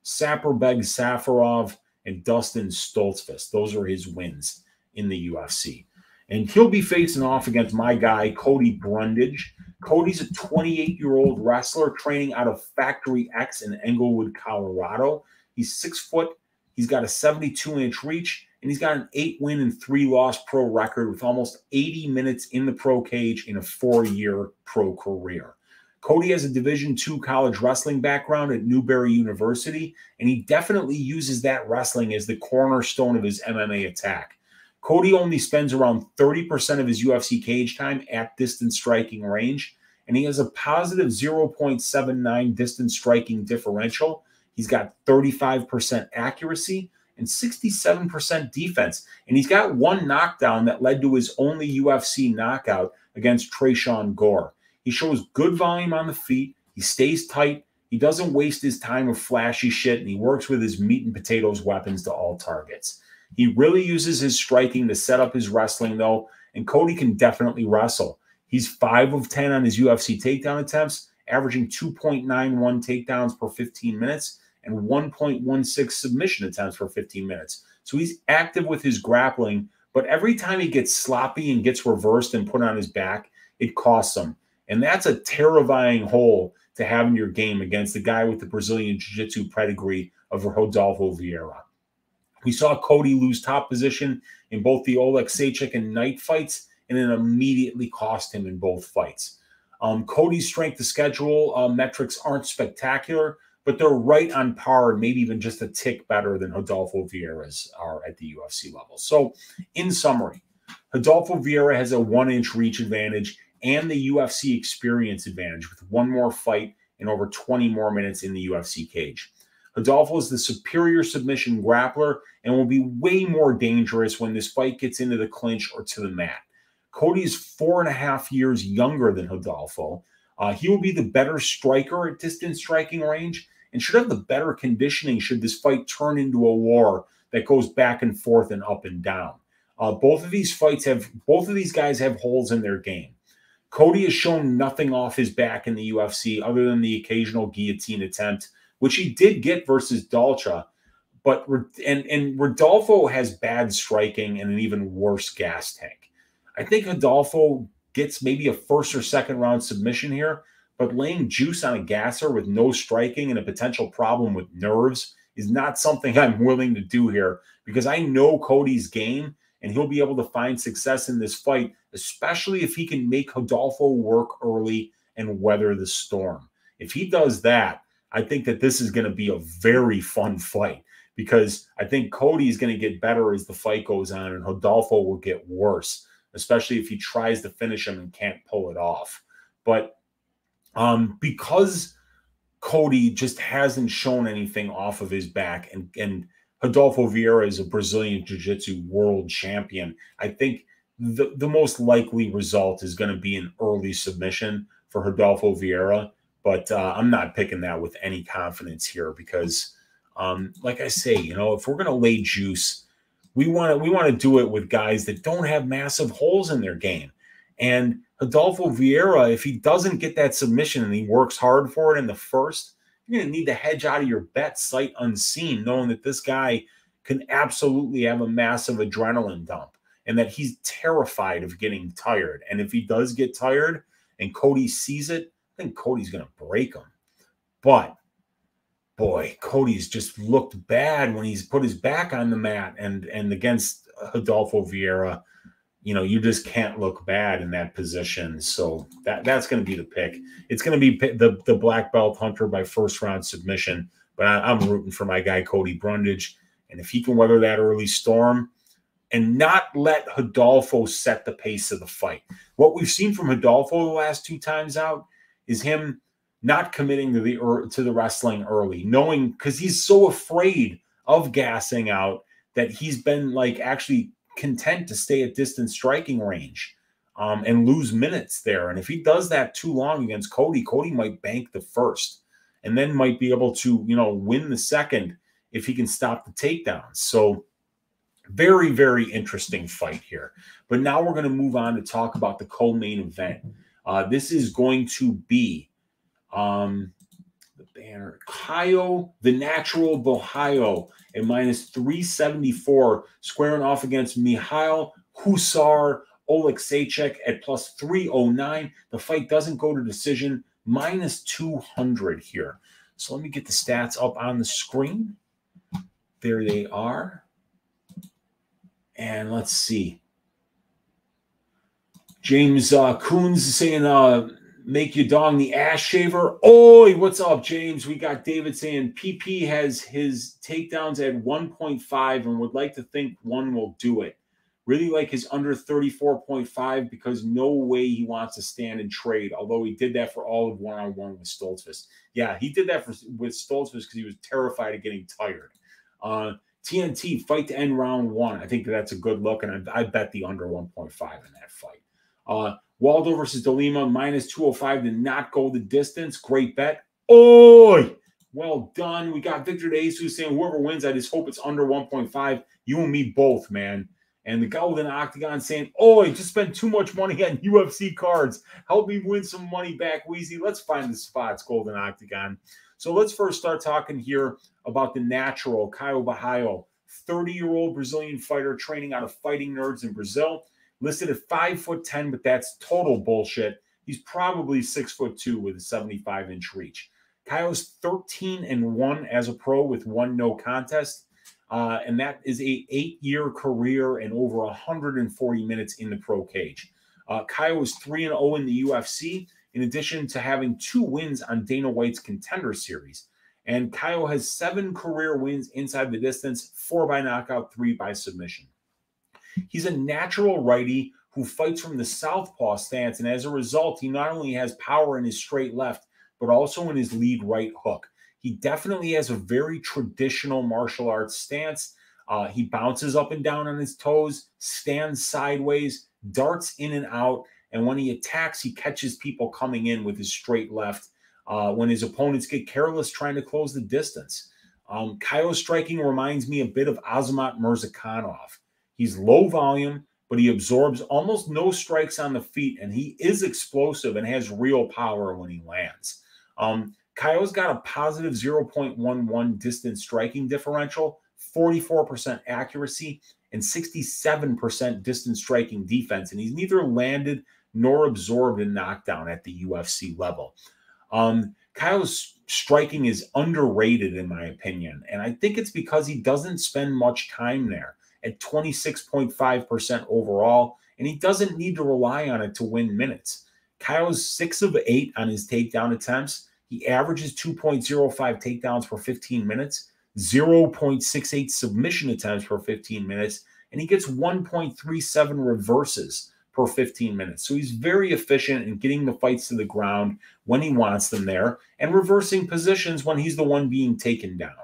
[SPEAKER 1] Saperbeg Safarov, and Dustin Stoltzfus. Those are his wins in the UFC. And he'll be facing off against my guy, Cody Brundage. Cody's a 28-year-old wrestler training out of Factory X in Englewood, Colorado. He's 6 foot. He's got a 72-inch reach, and he's got an 8-win and 3-loss pro record with almost 80 minutes in the pro cage in a 4-year pro career. Cody has a Division II college wrestling background at Newberry University, and he definitely uses that wrestling as the cornerstone of his MMA attack. Cody only spends around 30% of his UFC cage time at distance striking range, and he has a positive 0.79 distance striking differential. He's got 35% accuracy and 67% defense, and he's got 1 knockdown that led to his only UFC knockout against Tresean Gore. He shows good volume on the feet. He stays tight. He doesn't waste his time with flashy shit, and he works with his meat and potatoes weapons to all targets. He really uses his striking to set up his wrestling, though, and Cody can definitely wrestle. He's 5 of 10 on his UFC takedown attempts, averaging 2.91 takedowns per 15 minutes and 1.16 submission attempts per 15 minutes. So he's active with his grappling, but every time he gets sloppy and gets reversed and put on his back, it costs him. And that's a terrifying hole to have in your game against the guy with the Brazilian Jiu-Jitsu pedigree of Rodolfo Vieira. We saw Cody lose top position in both the Oleksiejczuk and Knight fights, and it immediately cost him in both fights. Cody's strength of schedule metrics aren't spectacular, but they're right on par, maybe even just a tick better than Rodolfo Vieira's are at the UFC level. So, in summary, Rodolfo Vieira has a 1-inch reach advantage and the UFC experience advantage with one more fight and over 20 more minutes in the UFC cage. Rodolfo is the superior submission grappler and will be way more dangerous when this fight gets into the clinch or to the mat. Cody is 4.5 years younger than Rodolfo. He will be the better striker at distance striking range and should have the better conditioning should this fight turn into a war that goes back and forth and up and down. Both of these guys have holes in their game. Cody has shown nothing off his back in the UFC other than the occasional guillotine attempt, which he did get versus Dalcha. But Rodolfo has bad striking and an even worse gas tank. I think Rodolfo gets maybe a first or second round submission here, but laying juice on a gasser with no striking and a potential problem with nerves is not something I'm willing to do here because I know Cody's game and he'll be able to find success in this fight, especially if he can make Rodolfo work early and weather the storm. If he does that, I think that this is going to be a very fun fight because I think Cody is going to get better as the fight goes on and Rodolfo will get worse, especially if he tries to finish him and can't pull it off. But because Cody just hasn't shown anything off of his back and Rodolfo Vieira is a Brazilian Jiu-Jitsu world champion, I think the most likely result is going to be an early submission for Rodolfo Vieira. But I'm not picking that with any confidence here because, like I say, if we're going to lay juice, we want to do it with guys that don't have massive holes in their game. And Rodolfo Vieira, if he doesn't get that submission and he works hard for it in the first, you're going to need to hedge out of your bet sight unseen, knowing that this guy can absolutely have a massive adrenaline dump and that he's terrified of getting tired. And if he does get tired and Cody sees it, I think Cody's going to break him. But, boy, Cody's just looked bad when he's put his back on the mat and against Rodolfo Vieira. You just can't look bad in that position. So that's going to be the pick. It's going to be the black belt hunter by first round submission. But I'm rooting for my guy, Cody Brundage. And if he can weather that early storm and not let Rodolfo set the pace of the fight. What we've seen from Rodolfo the last 2 times out is him not committing to the wrestling early, knowing because he's so afraid of gassing out that he's been actually content to stay at distance striking range and lose minutes there. And if he does that too long against Cody, Cody might bank the first and then might be able to, win the second if he can stop the takedowns. So very, very interesting fight here. But now we're going to move on to talk about the co-main event. This is going to be the banner. Caio, the natural Borralho at -374, squaring off against Michal Husar Oleksiejczuk at +309. The fight doesn't go to decision, -200 here. So let me get the stats up on the screen. There they are. And let's see. James Coons is saying, make Yadong the ass shaver. Oi, what's up, James? We got David saying PP has his takedowns at 1.5 and would like to think one will do it. Really like his under 34.5 because no way he wants to stand and trade, although he did that for all of one-on-one with Stoltzfus. Yeah, he did that with Stoltzfus because he was terrified of getting tired. TNT, fight to end round 1. I think that's a good look, and I bet the under 1.5 in that fight. Waldo versus Lima, -205 to not go the distance. Great bet. Oi! Well done. We got Victor De Jesus saying, whoever wins, I just hope it's under 1.5. You and me both, man. And the Golden Octagon saying, oi, just spent too much money on UFC cards. Help me win some money back, Weezy. Let's find the spots, Golden Octagon. So let's first start talking here about the natural, Caio Borralho, 30-year-old Brazilian fighter training out of Fighting Nerds in Brazil. Listed at 5'10", but that's total bullshit. He's probably 6'2" with a 75-inch reach. Caio's 13-1 as a pro with 1 no contest, and that is a 8-year career and over 140 minutes in the pro cage. Caio is 3-0 in the UFC in addition to having 2 wins on Dana White's Contender Series. And Caio has 7 career wins inside the distance, 4 by knockout, 3 by submission. He's a natural righty who fights from the southpaw stance, and as a result, he not only has power in his straight left, but also in his lead right hook. He definitely has a very traditional martial arts stance. He bounces up and down on his toes, stands sideways, darts in and out, and when he attacks, he catches people coming in with his straight left when his opponents get careless trying to close the distance. Caio's striking reminds me a bit of Azamat Murzakanov. He's low volume, but he absorbs almost no strikes on the feet, and he is explosive and has real power when he lands. Caio's got a positive 0.11 distance striking differential, 44% accuracy, and 67% distance striking defense, and he's neither landed nor absorbed a knockdown at the UFC level. Caio's striking is underrated, in my opinion, and I think it's because he doesn't spend much time there at 26.5% overall, and he doesn't need to rely on it to win minutes. Caio's 6 of 8 on his takedown attempts. He averages 2.05 takedowns per 15 minutes, 0.68 submission attempts per 15 minutes, and he gets 1.37 reverses per 15 minutes. So he's very efficient in getting the fights to the ground when he wants them there and reversing positions when he's the one being taken down.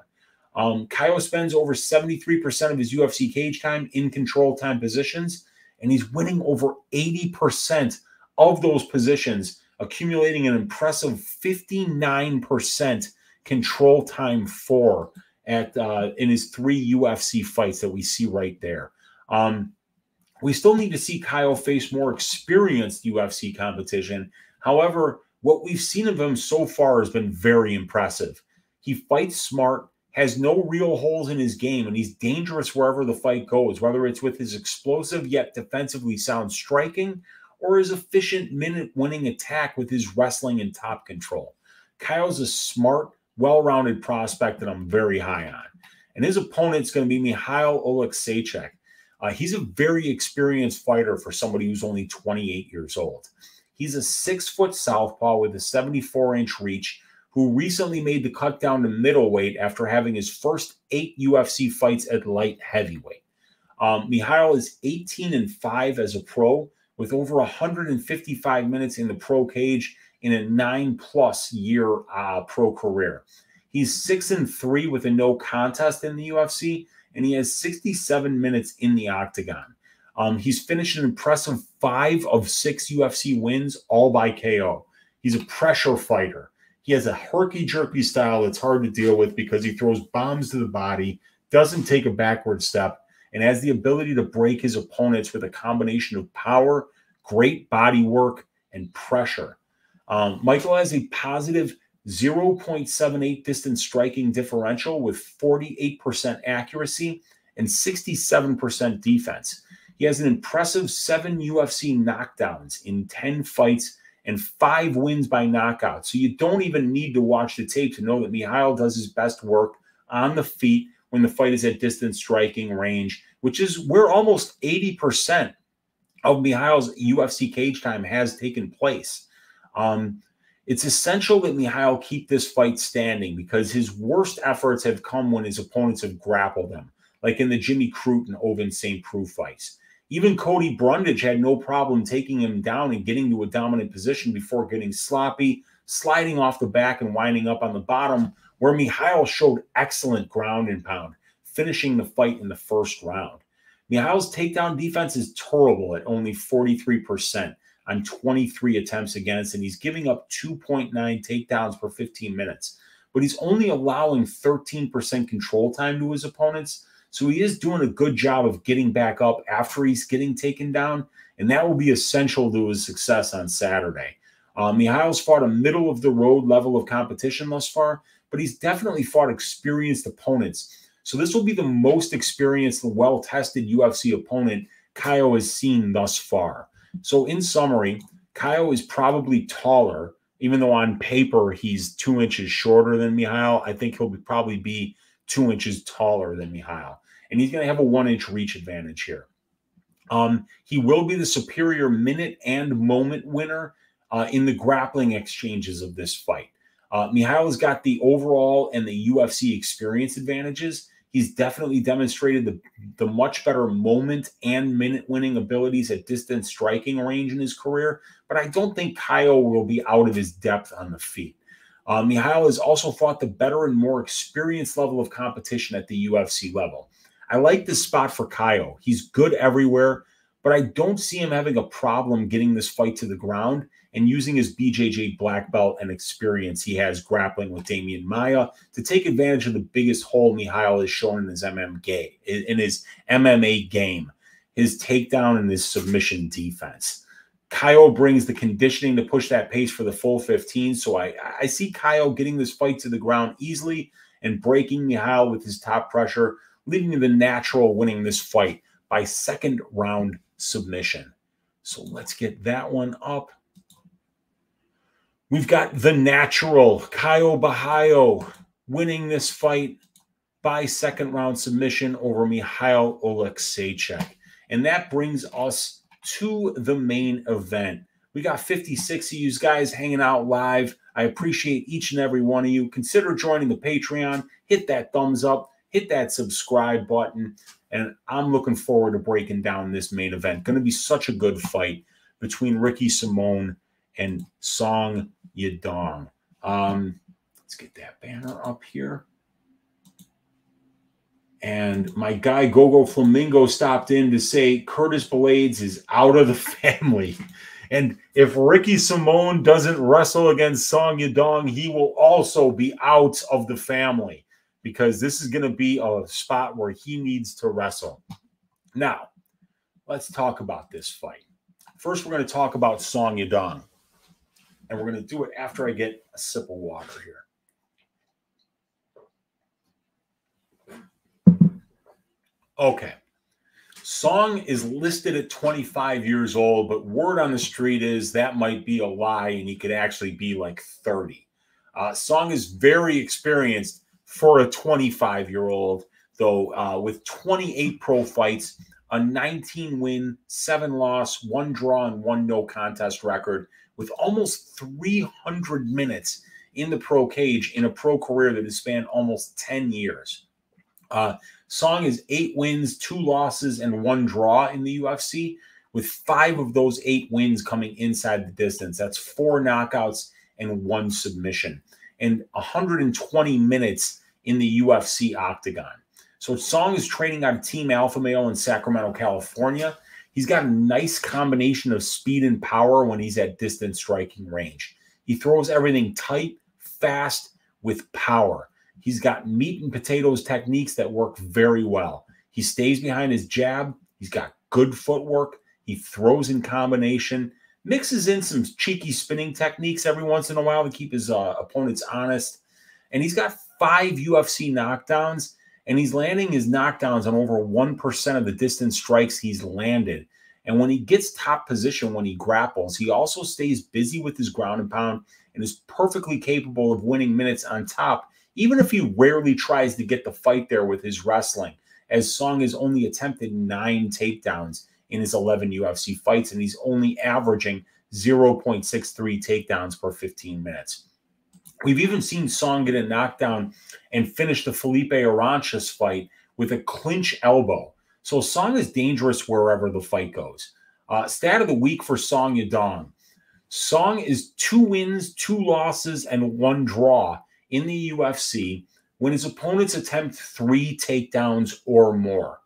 [SPEAKER 1] Caio spends over 73% of his UFC cage time in control time positions, and he's winning over 80% of those positions, accumulating an impressive 59% control time for in his 3 UFC fights that we see right there. We still need to see Caio face more experienced UFC competition. However, what we've seen of him so far has been very impressive. He fights smart, has no real holes in his game, and he's dangerous wherever the fight goes, whether it's with his explosive yet defensively sound striking or his efficient minute-winning attack with his wrestling and top control. Caio's a smart, well-rounded prospect that I'm very high on. And his opponent's going to be Michal Oleksiejczuk. He's a very experienced fighter for somebody who's only 28 years old. He's a 6-foot southpaw with a 74-inch reach who recently made the cut down to middleweight after having his first 8 UFC fights at light heavyweight. Michal is 18-5 as a pro with over 155 minutes in the pro cage in a 9+ year pro career. He's 6-3 with a no contest in the UFC, and he has 67 minutes in the octagon. He's finished an impressive 5 of 6 UFC wins, all by KO. He's a pressure fighter. He has a herky-jerky style that's hard to deal with because he throws bombs to the body, doesn't take a backward step, and has the ability to break his opponents with a combination of power, great body work, and pressure. Michael has a positive 0.78 distance striking differential with 48% accuracy and 67% defense. He has an impressive 7 UFC knockdowns in 10 fights and 5 wins by knockout. So you don't even need to watch the tape to know that Michal does his best work on the feet when the fight is at distance striking range, which is where almost 80% of Michal's UFC cage time has taken place. It's essential that Michal keep this fight standing because his worst efforts have come when his opponents have grappled him, like in the Jimmy Crute and Ovince St. Preux fights. Even Cody Brundage had no problem taking him down and getting to a dominant position before getting sloppy, sliding off the back and winding up on the bottom, where Michal showed excellent ground and pound, finishing the fight in the first round. Michal's takedown defense is terrible at only 43% on 23 attempts against, and he's giving up 2.9 takedowns per 15 minutes. But he's only allowing 13% control time to his opponents, so he is doing a good job of getting back up after he's getting taken down, and that will be essential to his success on Saturday. Michal's fought a middle-of-the-road level of competition thus far, but he's definitely fought experienced opponents. So this will be the most experienced and well-tested UFC opponent Caio has seen thus far. So in summary, Caio is probably taller, even though on paper he's 2 inches shorter than Michal. I think he'll probably be 2 inches taller than Michal. And he's going to have a 1-inch reach advantage here. He will be the superior minute and moment winner in the grappling exchanges of this fight. Michal has got the overall and the UFC experience advantages. He's definitely demonstrated the much better moment and minute winning abilities at distance striking range in his career, but I don't think Caio will be out of his depth on the feet. Michal has also fought the better and more experienced level of competition at the UFC level. I like this spot for Caio. He's good everywhere, but I don't see him having a problem getting this fight to the ground and using his BJJ black belt and experience he has grappling with Demian Maia to take advantage of the biggest hole Michal has shown in his MMA game, his takedown and his submission defense. Caio brings the conditioning to push that pace for the full 15, so I see Caio getting this fight to the ground easily and breaking Michal with his top pressure, leading to the natural winning this fight by second round submission. So let's get that one up. We've got the natural Caio Borralho winning this fight by second round submission over Michal Oleksiejczuk. And that brings us to the main event. We got 56 of you guys hanging out live. I appreciate each and every one of you. Consider joining the Patreon. Hit that thumbs up. Hit that subscribe button. And I'm looking forward to breaking down this main event. Going to be such a good fight between Ricky Simón and Song Yadong. Let's get that banner up here. And my guy Gogo Flamingo stopped in to say Curtis Blaydes is out of the family. And if Ricky Simón doesn't wrestle against Song Yadong, he will also be out of the family, because this is going to be a spot where he needs to wrestle. Now, let's talk about this fight. First, we're going to talk about Song Yadong. And we're going to do it after I get a sip of water here. Okay. Song is listed at 25 years old, but word on the street is that might be a lie, and he could actually be like 30. Song is very experienced for a 25-year-old, though, with 28 pro fights, a 19-win, 7-loss, 1 draw, and 1 no contest record, with almost 300 minutes in the pro cage in a pro career that has spanned almost 10 years. Song is 8 wins, 2 losses, and 1 draw in the UFC, with 5 of those 8 wins coming inside the distance. That's 4 knockouts and 1 submission, and 120 minutes in the UFC octagon. So Song is training on Team Alpha Male in Sacramento, California. He's got a nice combination of speed and power when he's at distance striking range. He throws everything tight, fast, with power. He's got meat and potatoes techniques that work very well. He stays behind his jab. He's got good footwork. He throws in combination, mixes in some cheeky spinning techniques every once in a while to keep his opponents honest. And he's got 5 UFC knockdowns, and he's landing his knockdowns on over 1% of the distance strikes he's landed. And when he gets top position, when he grapples, he also stays busy with his ground and pound and is perfectly capable of winning minutes on top, even if he rarely tries to get the fight there with his wrestling, as Song has only attempted 9 takedowns in his 11 UFC fights, and he's only averaging 0.63 takedowns per 15 minutes. We've even seen Song get a knockdown and finish the Felipe Arantes fight with a clinch elbow. So Song is dangerous wherever the fight goes. Stat of the week for Song Yadong. Song is 2 wins, 2 losses, and 1 draw in the UFC when his opponents attempt 3 takedowns or more.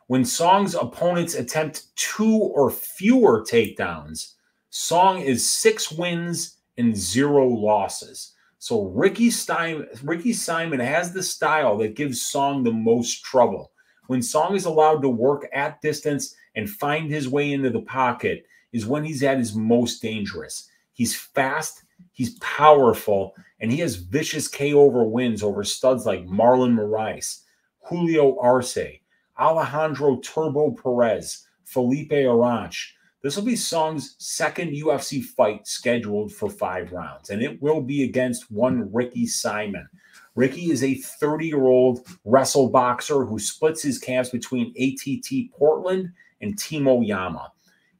[SPEAKER 1] When Song's opponents attempt 2 or fewer takedowns, Song is 6 wins and 0 losses. So Ricky Simón has the style that gives Song the most trouble. When Song is allowed to work at distance and find his way into the pocket is when he's at his most dangerous. He's fast, he's powerful, and he has vicious KO wins over studs like Marlon Moraes, Julio Arce, Alejandro Turbo Perez, Felipe Arantes. This will be Song's 2nd UFC fight scheduled for 5 rounds, and it will be against one Ricky Simón. Ricky is a 30-year-old wrestle boxer who splits his camps between ATT Portland and Timo Yama.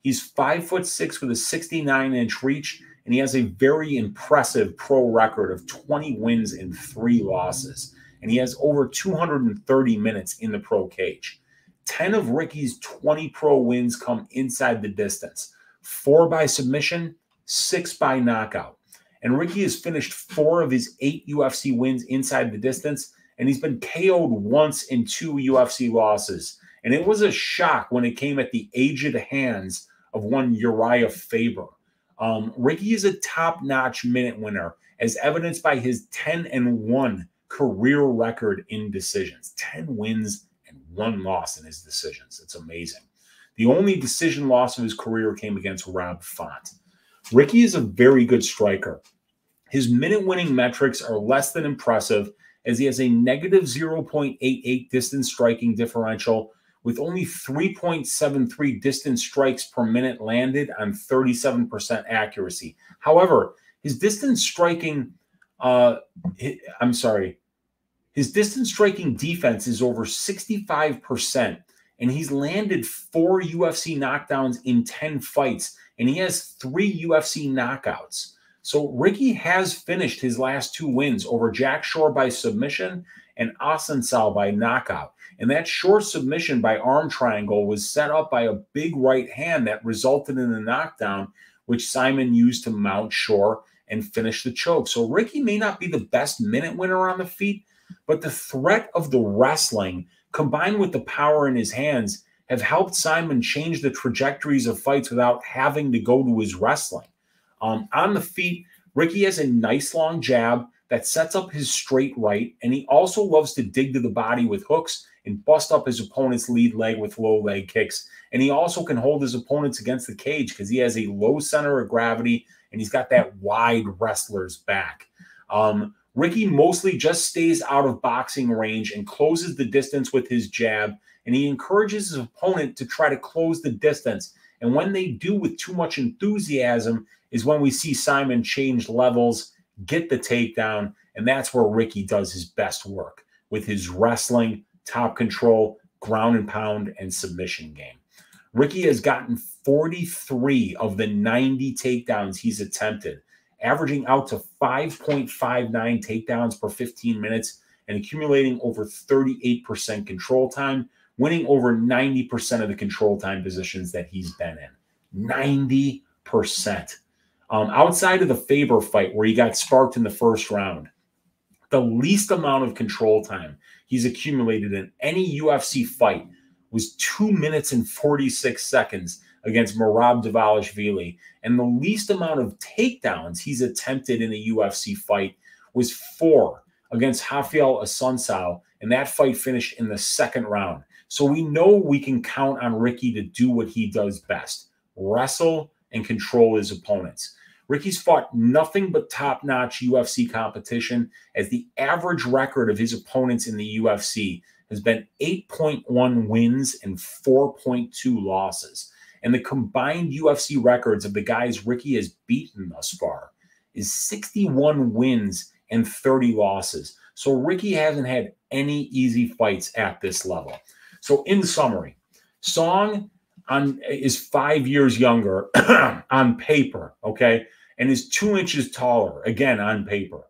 [SPEAKER 1] He's 5'6" with a 69-inch reach, and he has a very impressive pro record of 20 wins and 3 losses. And he has over 230 minutes in the pro cage. 10 of Ricky's 20 pro wins come inside the distance. 4 by submission, 6 by knockout. And Ricky has finished 4 of his 8 UFC wins inside the distance, and he's been KO'd once in 2 UFC losses. And it was a shock when it came at the aged hands of one Uriah Faber. Ricky is a top-notch minute winner, as evidenced by his 10-1 career record in decisions. 10 wins and 1 loss in his decisions. It's amazing. The only decision loss of his career came against Rob Font. Ricky is a very good striker. His minute-winning metrics are less than impressive, as he has a negative 0.88 distance striking differential with only 3.73 distance strikes per minute landed on 37% accuracy. However, his distance striking his distance striking defense is over 65%, and he's landed 4 UFC knockdowns in 10 fights, and he has 3 UFC knockouts. So Ricky has finished his last 2 wins over Jack Shore by submission and Asensal by knockout. And that Shore submission by arm triangle was set up by a big right hand that resulted in a knockdown, which Simon used to mount Shore and finish the choke. So Ricky may not be the best minute winner on the feet, but the threat of the wrestling combined with the power in his hands have helped Simon change the trajectories of fights without having to go to his wrestling. On the feet, Ricky has a nice long jab that sets up his straight right, and he also loves to dig to the body with hooks and bust up his opponent's lead leg with low leg kicks. And he also can hold his opponents against the cage because he has a low center of gravity, and he's got that wide wrestler's back. Ricky mostly just stays out of boxing range and closes the distance with his jab, and he encourages his opponent to try to close the distance. And when they do with too much enthusiasm is when we see Simon change levels, get the takedown, and that's where Ricky does his best work with his wrestling, top control, ground and pound, and submission game. Ricky has gotten 43 of the 90 takedowns he's attempted, averaging out to 5.59 takedowns per 15 minutes and accumulating over 38% control time, winning over 90% of the control time positions that he's been in. 90%. Outside of the Faber fight where he got sparked in the first round, the least amount of control time he's accumulated in any UFC fight was 2 minutes and 46 seconds against Merab Dvalishvili. And the least amount of takedowns he's attempted in a UFC fight was 4 against Rafael Assunção, and that fight finished in the 2nd round. So we know we can count on Ricky to do what he does best, wrestle and control his opponents. Ricky's fought nothing but top-notch UFC competition, as the average record of his opponents in the UFC has been 8.1 wins and 4.2 losses. And the combined UFC records of the guys Ricky has beaten thus far is 61 wins and 30 losses. So Ricky hasn't had any easy fights at this level. So in summary, Song is 5 years younger on paper, okay, and is 2 inches taller, again, on paper.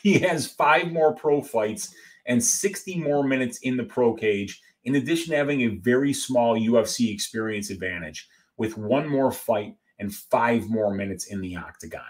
[SPEAKER 1] He has 5 more pro fights and 60 more minutes in the pro cage, in addition to having a very small UFC experience advantage with 1 more fight and 5 more minutes in the octagon.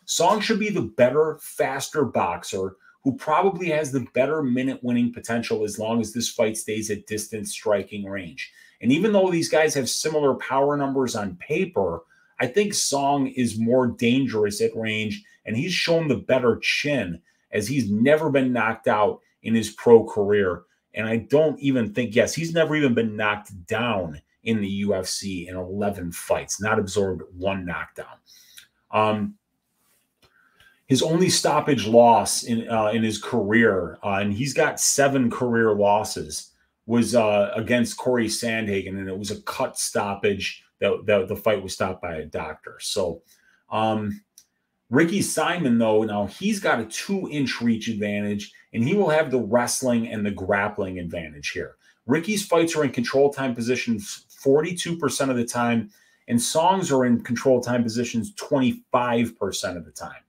[SPEAKER 1] Song should be the better, faster boxer who probably has the better minute-winning potential as long as this fight stays at distance striking range. And even though these guys have similar power numbers on paper, I think Song is more dangerous at range, and he's shown the better chin, as he's never been knocked out in his pro career. And I don't even think, yes, he's never even been knocked down in the UFC in 11 fights, not absorbed 1 knockdown. His only stoppage loss in his career, and he's got 7 career losses, was against Corey Sandhagen, and it was a cut stoppage. The fight was stopped by a doctor. So Ricky Simon, though, now he's got a 2-inch reach advantage, and he will have the wrestling and the grappling advantage here. Ricky's fights are in control time positions 42% of the time, and songs are in control time positions 25% of the time.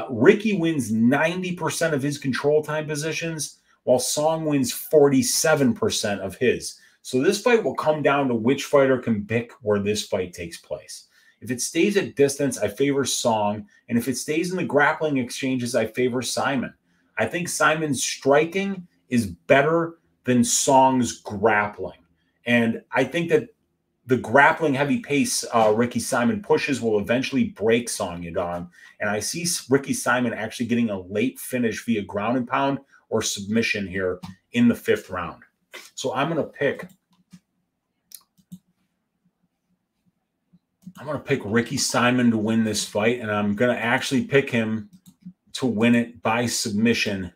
[SPEAKER 1] Ricky wins 90% of his control time positions, while Song wins 47% of his. So this fight will come down to which fighter can pick where this fight takes place. If it stays at distance, I favor Song. And if it stays in the grappling exchanges, I favor Simon. I think Simon's striking is better than Song's grappling. And I think that the grappling heavy pace Ricky Simon pushes will eventually break Song Yadong. And I see Ricky Simon actually getting a late finish via ground and pound or submission here in the 5th round. So I'm going to pick Ricky Simon to win this fight, and I'm going to actually pick him to win it by submission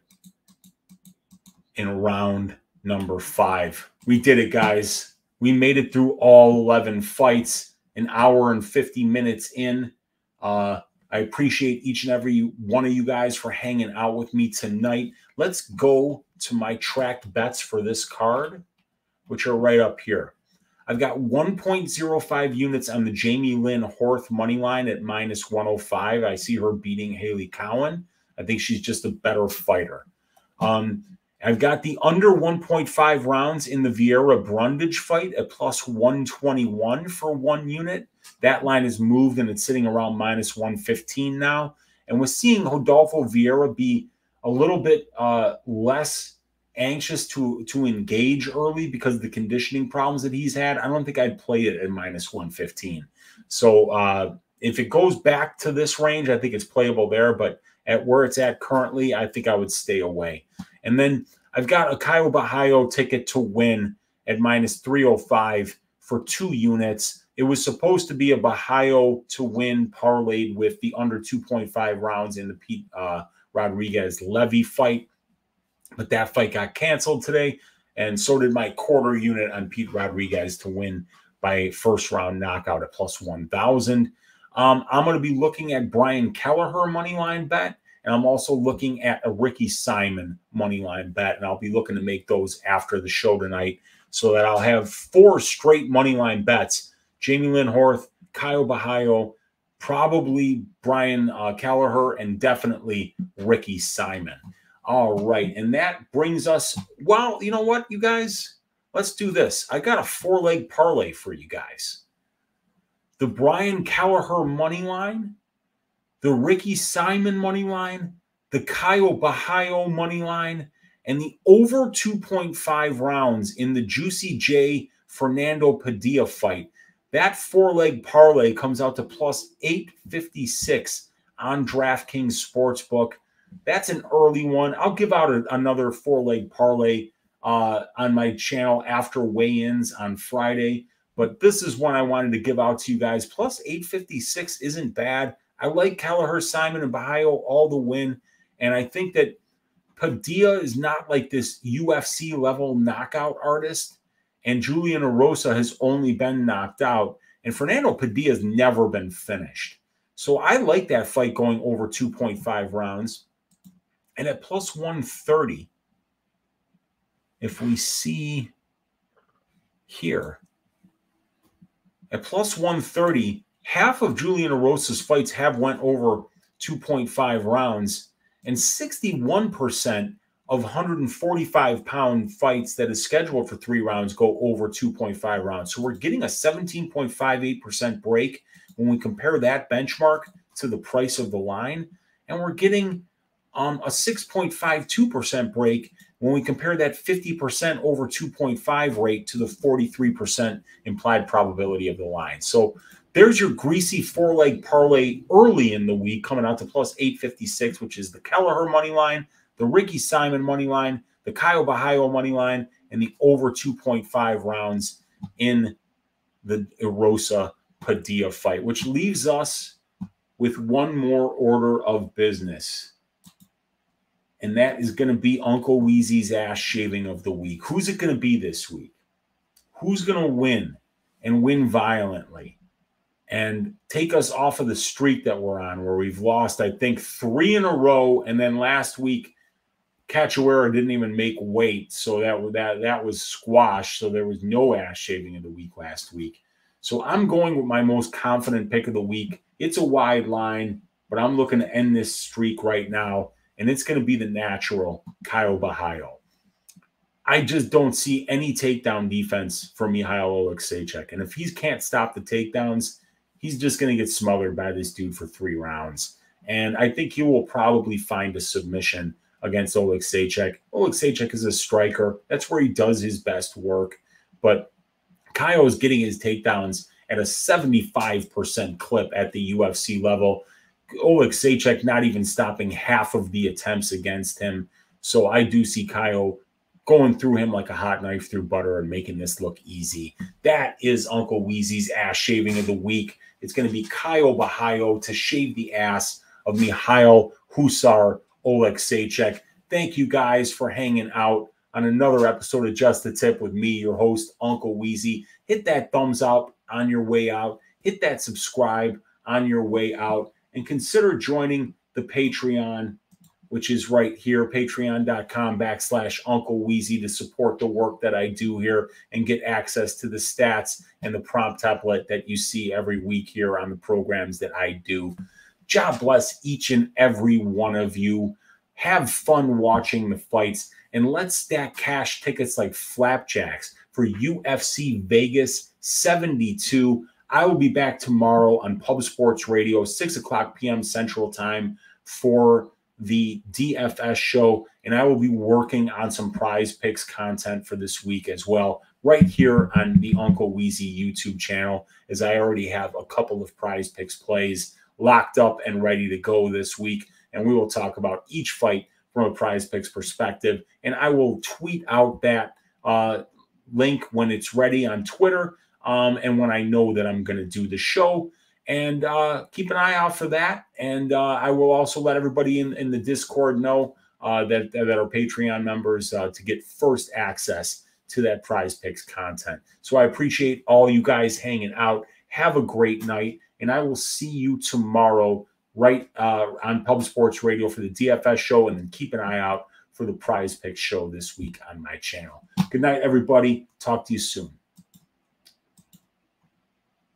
[SPEAKER 1] in round number 5. We did it, guys. We made it through all 11 fights, an hour and 50 minutes in. I appreciate each and every one of you guys for hanging out with me tonight. Let's go to my tracked bets for this card, which are right up here. I've got 1.05 units on the Jamey-Lyn Horth money line at -105. I see her beating Hailey Cowan. I think she's just a better fighter. I've got the under 1.5 rounds in the Vieira Brundage fight at +121 for 1 unit. That line is moved and it's sitting around -115 now. And we're seeing Rodolfo Vieira be a little bit less anxious to engage early because of the conditioning problems that he's had. I don't think I'd play it at -115. So if it goes back to this range, I think it's playable there. But at where it's at currently, I think I would stay away. And then I've got a Caio Borralho ticket to win at -305 for 2 units. It was supposed to be a Borralho to win parlayed with the under 2.5 rounds in the Pete Rodriguez-Levy fight. But that fight got canceled today, and so did my quarter unit on Pete Rodriguez to win by 1st round knockout at +1,000. I'm going to be looking at Brian Kelleher moneyline bet, and I'm also looking at a Ricky Simon moneyline bet, and I'll be looking to make those after the show tonight so that I'll have 4 straight moneyline bets: Jamey-Lyn Horth, Caio Borralho, probably Brian Kelleher, and definitely Ricky Simon. All right, and that brings us, well, you know what, you guys? Let's do this. I got a 4-leg parlay for you guys. The Brian Kelleher money line, the Ricky Simon money line, the Caio Borralho money line, and the over 2.5 rounds in the Juicy J Fernando Padilla fight. That 4-leg parlay comes out to +856 on DraftKings Sportsbook. That's an early one. I'll give out another 4-leg parlay on my channel after weigh-ins on Friday. But this is one I wanted to give out to you guys. +856 isn't bad. I like Kelleher, Simon, and Borralho all the win. And I think that Padilla is not like this UFC level knockout artist. And Julian Erosa has only been knocked out. And Fernando Padilla has never been finished. So I like that fight going over 2.5 rounds. And at +130, if we see here, at +130, half of Julian Erosa's fights have went over 2.5 rounds, and 61% of 145-pound fights that is scheduled for 3 rounds go over 2.5 rounds. So we're getting a 17.58% break when we compare that benchmark to the price of the line, and we're getting a 6.52% break when we compare that 50% over 2.5 rate to the 43% implied probability of the line. So there's your greasy 4-leg parlay early in the week coming out to +856, which is the Kelleher money line, the Ricky Simon money line, the Caio Borralho money line, and the over 2.5 rounds in the Erosa Padilla fight, which leaves us with one more order of business. And that is going to be Uncle Weezy's ass shaving of the week. Who's it going to be this week? Who's going to win and win violently and take us off of the streak that we're on where we've lost, I think, 3 in a row. And then last week, Cachoeira didn't even make weight. So that was squashed. So there was no ass shaving of the week last week. So I'm going with my most confident pick of the week. It's a wide line, but I'm looking to end this streak right now, and it's going to be the natural, Caio Borralho. I just don't see any takedown defense for Michal Oleksiejczuk. And if he can't stop the takedowns, he's just going to get smothered by this dude for 3 rounds. And I think he will probably find a submission against Oleksiejczuk. Oleksiejczuk is a striker. That's where he does his best work. But Caio is getting his takedowns at a 75% clip at the UFC level. Oleksiejczuk not even stopping half of the attempts against him. So I do see Caio going through him like a hot knife through butter and making this look easy. That is Uncle Weezy's ass shaving of the week. It's going to be Caio Borralho to shave the ass of Michal Oleksiejczuk. Thank you guys for hanging out on another episode of Just the Tip with me, your host, Uncle Weezy. Hit that thumbs up on your way out. Hit that subscribe on your way out. And consider joining the Patreon, which is right here, patreon.com/Uncle Weezy, to support the work that I do here and get access to the stats and the prompt template that you see every week here on the programs that I do. God bless each and every one of you. Have fun watching the fights, and let's stack cash tickets like flapjacks for UFC Vegas 72. I will be back tomorrow on Pub Sports Radio, 6 o'clock p.m. Central Time for the DFS show, and I will be working on some prize picks content for this week as well, right here on the Uncle Weezy YouTube channel, as I already have a couple of prize picks plays locked up and ready to go this week, and we will talk about each fight from a prize picks perspective, and I will tweet out that link when it's ready on Twitter, and when I know that I'm going to do the show. And keep an eye out for that. And I will also let everybody in the Discord know that are Patreon members to get first access to that prize picks content. So I appreciate all you guys hanging out. Have a great night. And I will see you tomorrow right on Pub Sports Radio for the DFS show. And then keep an eye out for the prize picks show this week on my channel. Good night, everybody. Talk to you soon.